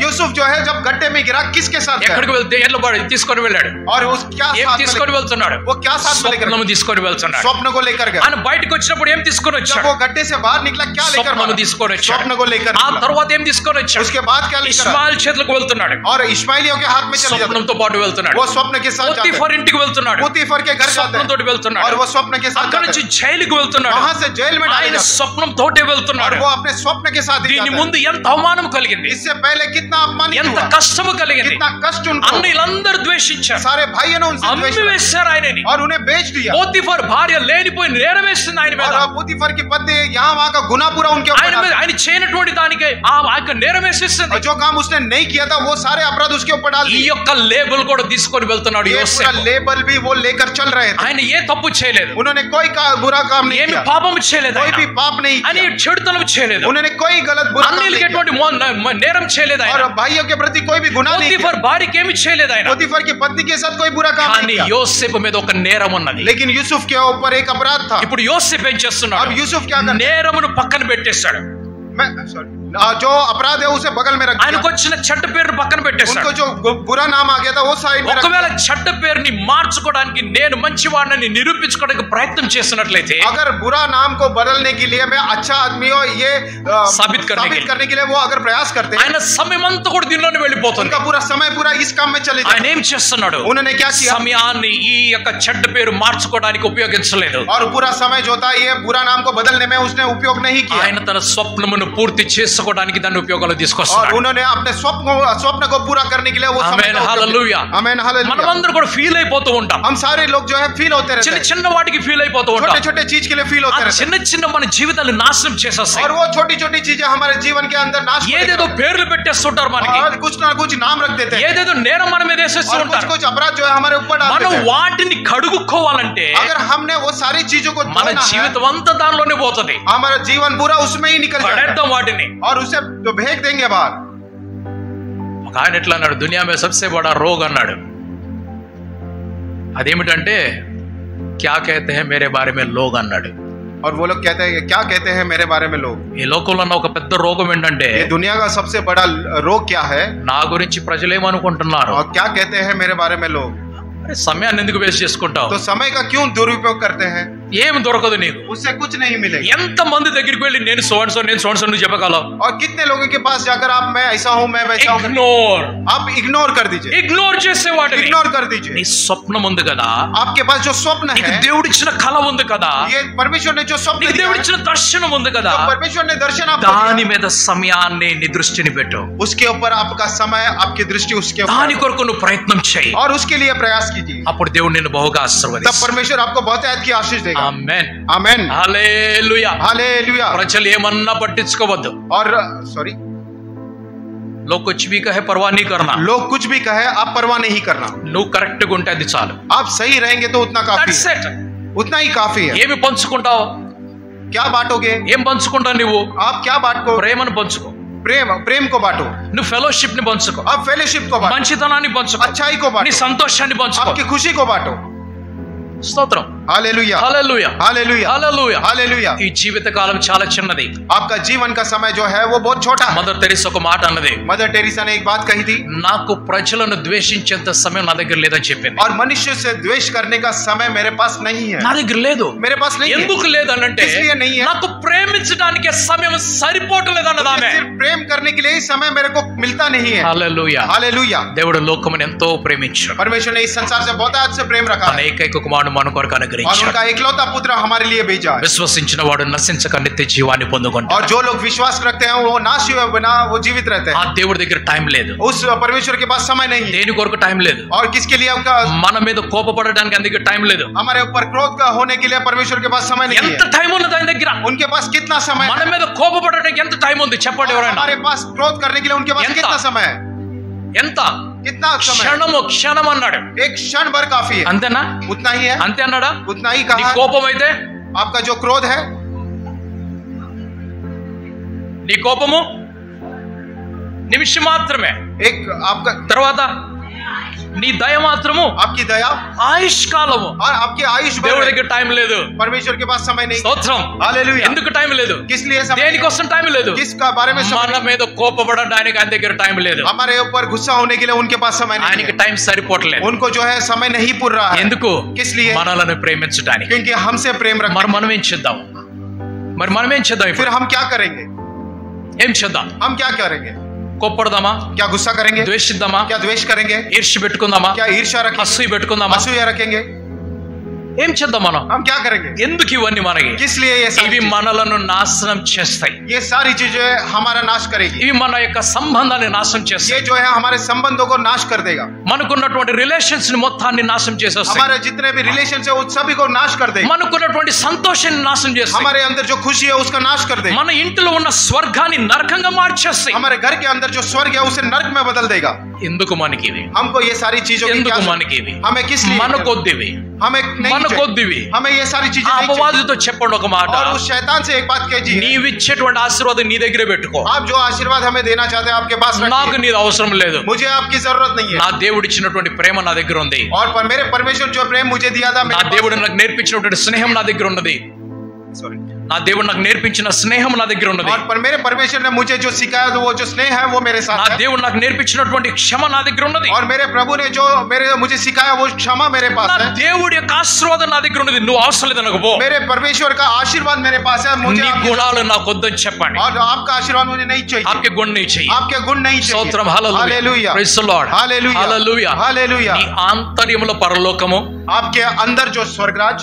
यूसुफ जो है जब गड्ढे में गिरा किसके साथ गया? ఎక్కడికి వెళ్తే ఎల్లబడి తీసుకొని వెళ్ళాడు. और उस क्या ఏం साथ में తీసుకొని लेकर- వెళ్తున్నాడు? वो क्या साथ में लेकर స్వప్నము తీసుకొని వెళ్తున్నాడు. स्वप्न को लेकर गया। ఆయన బయటకు వచ్చినప్పుడు ఏం తీసుకొని जब వచ్చాడు? वो गड्ढे से बाहर निकला क्या लेकर స్వప్నము भागा? తీసుకొని వచ్చాడు. स्वप्न को लेकर ఆ निकला। తర్వాత ఏం తీసుకొని వచ్చాడు? उसके बाद क्या लेकर आया? ఇస్మాయిల్ చేతులకు వెళ్తున్నాడు. और इश्माइलियों के हाथ में चले जाते స్వప్నంతో పాటు వెళ్తున్నాడు. वो स्वप्न के साथ जाते పోతీఫర్ ఇంటికి వెళ్తున్నాడు. पोतीफर के घर जाते స్వప్నంతో हैं, వెళ్తున్నాడు. और वो स्वप्न के साथ అక్కడ जाते నుంచి हैं। జైలుకు వెళ్తున్నాడు. वहां से जेल में डाले ఆయన जाते हैं, స్వప్నంతోటే और వెళ్తున్నాడు. वो अपने स्वप्न के साथ ही దీని जाते हैं। ముందు ఎంత అవమానం కలిగింది, इससे पहले कितना अपमानित ఎంత हुआ, కష్టము కలిగింది. कितना कष्ट उनको, అన్నీలందరూ ద్వేషించారు, सारे भाइयों ने उनसे द्वेष అమ్మి किया వేశారు ఆయనని. और उन्हें बेच दिया। పోతీఫర్ భార్య లేనిపోయి నేరం వేస్తుంది ఆయన మీద. और पोतीफर की पत्नी यहाँ वहाँ का गुनाह पूरा उनके ऊपर ఆయన डाला। ఆయన చేయనటువంటి దానికి ఆ యొక్క నేరం వేసేస్తుంది. और जो काम उसने नहीं किया था वो सारे अपराध उसके ऊपर डाल ఈ दिए। యొక్క లేబుల్ కూడా తీసుకొని వెళ్తున్నాడు ये पूरा యోసేపు. लेबल भी वो लेकर चल रहे थे। ఆయన ఏ తప్పు చేయలేదు, उन्होंने कोई बुरा काम नहीं ఏమి किया, పాపము చేయలేదు, कोई भी पाप नहीं అని किया, చెడుతనం చేయలేదు, उन्होंने कोई गलत बुरा काम नहीं అన్నిలకి किया, ఎటువంటి నేరం చేయలేదు ఆయన. और भाइयों के प्रति कोई भी गुनाह नहीं किया। పోతీఫర్ భార్యకి ఏమి చేయలేదు ఆయన. पोतीफर की पत्नी के साथ कोई बुरा काम కానీ नहीं किया, యోసేపు మీద ఒక నేరం ఉన్నది. लेकिन यूसुफ के ऊपर एक अपराध था। ఇప్పుడు యోసేపు ఏం చేస్తున్నాడు? अब यूसुफ क्या करता నేరమును పక్కన పెట్టేశాడు. जो अपराध है उसे बगल में रख दिया। ఆయనకు వచ్చిన చెడ్డ పేరును పక్కన పెట్టేశాడు. उनको जो बुरा नाम आ गया था वो साइड में रख ఒకవేళ दिया। చెడ్డ పేరుని మార్చుకోవడానికి నేను మంచివాడిని నిరూపించుకోవడానికి ప్రయత్నం చేస్తున్నట్లయితే अगर बुरा नाम को बदलने के लिए मैं अच्छा आदमी हूँ ये साबित करने के लिए वो अगर प्रयास करते हैं, ఆయన సమయం అంతా కూడా దీనిలోనే వెళ్ళిపోతుంది. उनका पूरा समय पूरा इस काम में चले ఆయన जाता ఏం చేస్తున్నాడు? है। उन्होंने क्या किया? సమయాన్ని ఈ యొక్క చెడ్డ పేరు మార్చుకోవడానికి ఉపయోగించలేదు. और पूरा समय जो था ये बुरा नाम को बदलने में उसने उपयोग नहीं किया, ఆయన తన స్వప్నమును పూర్తి చేసుకోవడానికి దాన్ని ఉపయోగంలో और తీసుకొస్తున్నాడు. उन्होंने अपने स्वप्न को पूरा करने के लिए वो समय ఆమేన్, का उपयोग హల్లెలూయా. किया। आमीन, हालेलुया। మనమందరూ కూడా ఫీల్ అయిపోతూ ఉంటాం. हम सारे लोग जो है फील होते रहते చిన్న हैं, చిన్న వాటికి ఫీల్ అయిపోతూ ఉంటాం. छोटे छोटे चीज के लिए फील ఆ होते रहते हैं, చిన్న చిన్న మన జీవితాన్ని నాశనం చేసేస్తాయి. और वो छोटी छोटी चीजें हमारे जीवन के अंदर नाश कर ఏదేదో देती పేర్లు పెట్టేస్తుంటారు हैं, మనకి. और कुछ ना कुछ नाम रख देते हैं, ఏదేదో నేరం మన మీద వేసేస్తూ और कुछ ఉంటారు. कुछ अपराध जो है हमारे ऊपर डाल మనం देते हैं। వాటిని కడుగుకోవాలంటే अगर हमने वो सारी चीजों को మన धोना है, జీవితం అంతా దానిలోనే పోతుంది. हमारा जीवन पूरा उसमें ही निकल जाएगा, పడేద్దాం వాటిని. और उसे फेंक देंगे बाहर। ఒక ఆయన ఎట్లా అన్నాడు? దునియా మీద సబ్సే బడా రోగ్ అన్నాడు. అదేమిటంటే క్యా कहते हैं मेरे बारे में लोग అన్నాడు. और वो लोग कहते हैं क्या कहते हैं मेरे बारे में लोग। ఈ లోకంలో ఉన్న ఒక పెద్ద రోగం ఏంటంటే ये दुनिया का सबसे बड़ा रोग क्या है, నా గురించి ప్రజలు ఏమనుకుంటున్నారు? और क्या कहते हैं मेरे बारे में लोग। అరే సమయాన్ని ఎందుకు వేస్ట్ చేసుకుంటావు? तो समय का क्यों दुरुपयोग करते हैं? ఏమి దొరకదు నీకు. उससे कुछ नहीं मिलेगा. ఎంత మంది దగ్గరికి వెళ్ళి నేను సోన్సో నువ్వు చెప్పగలవు? और कितने लोगों के पास जाकर आप मैं ऐसा हूँ मैं वैसा हूँ, ఇగ్నోర్ आप इग्नोर कर दीजिए. ఇగ్నోర్ చేసేవాడిని. इग्नोर कर दीजिए. నీ స్వప్నం ఉంది కదా, आपके पास जो स्वप्न నీకు है, దేవుడిచ్చిన కళ ఉంది కదా, ये परमेश्वर ने जो स्वप्न నీకు दिया है, దేవుడిచ్చిన దర్శనం ఉంది కదా, जो परमेश्वर ने दर्शन आपको దాని दिया, మీద సమయాన్ని నీ దృష్టిని పెట్టు. उसके ऊपर आपका समय आपकी दृष्टि उसके దాని ऊपर కొరకు నువ్వు ప్రయత్నం చేయి. और उसके लिए प्रयास कीजिए. అప్పుడు దేవుడు నిన్ను బహుగా तब ఆశీర్వదిస్తాడు. परमेश्वर आपको बहुत ऐद की आशीष देगा. ఆమేన్. आमेन. హల్లెలూయా. हालेलुया. ప్రజలు ఏమన్నా పట్టించుకోవద్దు. और सॉरी, లోక कुछ भी कहे परवाह नहीं करना. लोग कुछ भी कहे आप परवाह नहीं करना. నువ్వు కరెక్ట్ గా ఉంటే అది చాలు. आप सही रहेंगे तो उतना काफी That's है. it. उतना ही काफी है. ఏమి పంచుకుంటావు? क्या बांटोगे? ఏం పంచుకుంటావు నువ్వు? आप क्या बांटो? ప్రేమను పంచుకో. प्रेम को बांटो. నువ్వు ఫెలోషిప్ ని పంచుకో. आप फेलोशिप को बांटो. మంచితనాన్ని పంచుకో. अच्छाई को నీ बांटो. సంతోషాన్ని పంచుకో. आपकी खुशी को बांटो. స్తోత్రం. Hallelujah. Hallelujah. Hallelujah. Hallelujah. Hallelujah. ఈ జీవిత కాలం చాలా చిన్నది. आपका जीवन का समय जो है वो बहुत छोटा है. మదర్ తెరీసా ఒక మాట అన్నది, मदर टेरेसा ने एक बात कही थी, నాకు ప్రజలను ద్వేషించేంత సమయం నా దగ్గర లేదని చెప్పింది. और मनुष्य से द्वेष करने का समय मेरे पास नहीं है. నా దగ్గర లేదు. मेरे पास नहीं है. ఎందుకు లేదనంటే इसलिए नहीं है. నాకు ప్రేమించడానికి సమయం సరిపోవట్లేదన్నది ఆమె. सिर्फ प्रेम करने के लिए ही समय मेरे को मिलता नहीं है. హల్లెలూయా. हालेलुया. దేవుడు లోకమును ఎంతో ప్రేమించాడు. परमेश्वर ने इस संसार से बहुत आज से प्रेम रखा తన है ఏకైక కుమారుడు మన కొరకు और అనుగ్రహించాడు. उनका एकलौता पुत्र हमारे लिए भेजा है. విశ్వసించిన వాడు నశించక నిత్య జీవాన్ని పొందుకుంటాడు. और जो लोग विश्वास रखते हैं वो नाश हुए बिना वो जीवित रहते ఆ हैं. దేవుడి దగ్గర టైం లేదు. उस परमेश्वर के पास समय नहीं है. దేని కొరకు టైం లేదు. और किसके लिए आपका మన మీద కోపపడడానికి అందుకే టైం లేదు. हमारे ऊपर क्रोध का होने के लिए परमेश्वर के पास समय नहीं ఎంత है. టైం ఉన్నది ఆయన దగ్గర? उनके पास कितना समय మన है? మీద కోపపడడానికి ఎంత టైం ఉంది చెప్పండి ఎవరైనా? हमारे पास क्रोध करने के लिए उनके पास ఎంత? कितना समय है? ఎంత? कितना समय? క్షణం అన్నాడు. एक क्षण भर काफी है. అంతేనా? उतना ही है. అంతే అన్నాడా? उतना ही నీ कहा. కోపం అయితే, आपका जो क्रोध है, నీ కోపము నిమిషం మాత్రమే. एक आपका తర్వాత నీ దయ మాత్రము आपकी दया ఆయుష్కాలము. और आपकी आयुष बढ़ దేవుడి रही है. దగ్గర టైం లేదు. परमेश्वर के पास समय नहीं. స్తోత్రం. हालेलुया. ఎందుకు టైం లేదు? किस लिए समय नहीं? దేనికోసం టైం లేదు? किसका बारे में समय మన नहीं? మీద కోపపడడానికి ఆయన దగ్గర టైం లేదు. हमारे ऊपर गुस्सा होने के लिए उनके पास समय नहीं ఆయనకి है. టైం సరిపోవట్లేదు. उनको जो है समय नहीं पूर रहा है. ఎందుకు? किस लिए? మనలను ప్రేమించడానికి. क्योंकि हमसे प्रेम మరి रखते. మనం ఏం చేద్దాం? फिर ఇప్పుడు हम क्या करेंगे? ఏం చేద్దాం? हम क्या करेंगे? కోప్పడదామా? क्या गुस्सा करेंगे? ద్వేషిద్దామా? क्या द्वेष करेंगे? ఈర్ష్య పెట్టుకుందామా? क्या ईर्ष्या रखेंगे? అసూయ పెట్టుకుందామా? असूया रखेंगे? ఏం చేద్దాం మనం? हम क्या करेंगे? ఎందుకు ఇవన్నీ మనకి? किस लिए ये सारी ఇవి चीजें? మనలను నాశనం చేస్తాయి. ये सारी चीजें हमारा नाश करेगी. ఇవి మన యొక్క సంబంధాన్ని నాశనం చేస్తాయి. ये जो है हमारे संबंधों को नाश कर देगा. మనకున్నటువంటి రిలేషన్స్ ని మొత్తాన్ని నాశనం చేసేస్తాయి. हमारे जितने भी रिलेशन है उन सभी को नाश कर देगा. మనకున్నటువంటి సంతోషాన్ని నాశనం చేస్తాయి. हमारे अंदर जो खुशी है उसका नाश कर देगा. మన ఇంటిలో ఉన్న స్వర్గాన్ని నరకంగా మార్చేస్తాయి. हमारे घर के अंदर जो स्वर्ग है उसे नरक में बदल देगा. ఎందుకు మనకి ఇవి? हमको ये सारी चीजों की ఎందుకు क्या మనకి ఇవి? हमें किस लिए మన కొద్దివి. हमें नहीं మన चाहिए. కొద్దివి. हमें ये सारी चीजें ఆ नहीं चाहिए. అపవాదితో చెప్పండి ఒక మాట. और उस शैतान से एक बात कीजिए. నీవిచ్చేటువంటి ఆశీర్వాదం నీ దగ్గరే పెట్టుకో. आप जो आशीर्वाद हमें देना चाहते हैं आपके पास నాకు रखिए. నీది అవసరం లేదు. मुझे आपकी जरूरत नहीं है. నా దేవుడు ఇచ్చినటువంటి ప్రేమ నా దగ్గర ఉంది. और मेरे परमेश्वर जो प्रेम मुझे दिया था నా దేవుడు నాకు నేర్పించినటువంటి స్నేహం నా దగ్గర ఉన్నది. सॉरी నా దేవుడు నాకు నేర్పించిన స్నేహం నా దగ్గర ఉన్నది. और मेरे परमेश्वर ने मुझे जो सिखाया वो जो स्नेह है वो मेरे నా साथ है. దేవుడు నాకు నేర్పించినటువంటి క్షమ నా దగ్గర ఉన్నది. और मेरे प्रभु ने जो मुझे सिखाया वो क्षमा मेरे पास నా है. దేవుడి యొక్క ఆశీర్వాదం నా దగ్గర ఉన్నది. నువ్వు అవసరం లేదు నాకు పో. मेरे परमेश्वर का आशीर्वाद मेरे पास है. मुझे నీ గుణాలు నాకు వద్దని చెప్పండి. और आपका आशीर्वाद मुझे नहीं चाहिए. आपके गुण नहीं चाहिए. आपके गुण नहीं चाहिए. స్తోత్రం. Hallelujah. Hallelujah. Praise the lord. Hallelujah. Hallelujah. Hallelujah. నీ ఆంతర్యములో పరలోకము, आपके अंदर जो स्वर्गराज,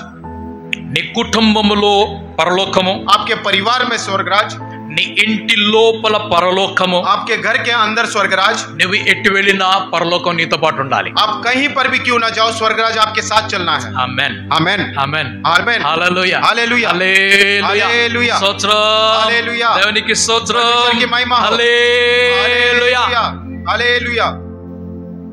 నీ కుటుంబములో పరలోకము, आपके परिवार में स्वर्गराज, నీ ఇంటి లోపల పరలోకము, आपके घर के अंदर स्वर्गराज. నువ్వు ఎటు వెళ్ళినా పరలోకం నీతో పాటు ఉండాలి. आप कहीं पर भी क्यों ना जाओ स्वर्गराज आपके साथ चलना है. ఆమేన్. आमेन. ఆమేన్. Amen. Hallelujah. Hallelujah. Hallelujah. Hallelujah. స్తోత్రం. हालेलुया. దేవునికి స్తోత్రం. परमेश्वर की महिमा हो. హల్లెలూయా. हालेलुया.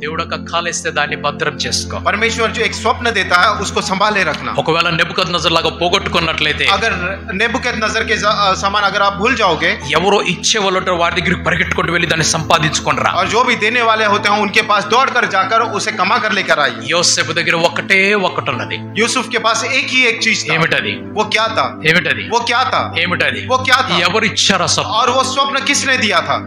దేవుడు ఒక కాలేస్తే దాన్ని భద్రం చేసుకో. परमेश्वर जो एक स्वप्न देता है उसको संभाले रखना. ఒకవేళ నెబుకద్నెజర్ లాగా పోగొట్టుకున్నట్లయితే, अगर नेबुकदनेस्सर के समान अगर आप भूल जाओगे, ఎవరో ఇచ్చే వాళ్ళతో వారి దగ్గరికి పరిగెట్టుకుంటూ వెళ్ళి దాన్ని సంపాదించుకొని రా. और जो भी देने वाले होते हैं उनके पास दौड़ कर जाकर उसे कमा कर लेकर आइए. యోసేపు దగ్గర ఒకటే ఒకటి ఉన్నది. यूसुफ के पास एक ही एक चीज था. ఏమిటది? वो क्या था? ఏమిటది? वो क्या था? ఏమిటది? वो क्या था? ఎవరు ఇచ్చారు అసలు? और वो स्वप्न किसने दिया था?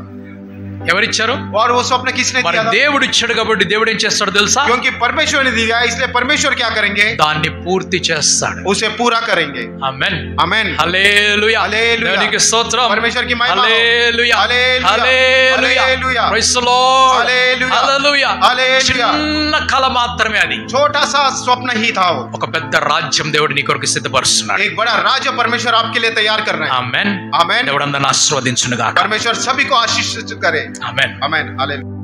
ఎవరిచ్చారు? और वो स्वप्न किसने మరి दिया था? దేవుడు ఇచ్చాడు కాబట్టి దేవుడు ఏం చేస్తాడు తెలుసా? क्योंकि परमेश्वर ने दिया, इसलिए परमेश्वर क्या करेंगे? దాన్ని పూర్తి చేస్తాడు. उसे पूरा करेंगे. ఆమేన్. आमेन. హల్లెలూయా. హల్లెలూయా. దేవునికి స్తోత్రం. परमेश्वर की महिमा हो. Hallelujah. Hallelujah. Hallelujah. Hallelujah. Praise the Lord. Hallelujah. Hallelujah. Hallelujah. చిన్న కల మాత్రమే అది. छोटा सा स्वप्न ही था वो. ఒక పెద్ద రాజ్యం దేవుడు నీ కొరకు సిద్ధపరుస్తున్నాడు. एक बड़ा राज्य परमेश्वर आपके लिए तैयार कर रहे हैं. ఆమేన్. आमेन. దేవుడు అందరిని ఆశీర్వదించును గాక. परमेश्वर सभी को आशीष करे. ఆమేన్. आमेन. हालेलुया.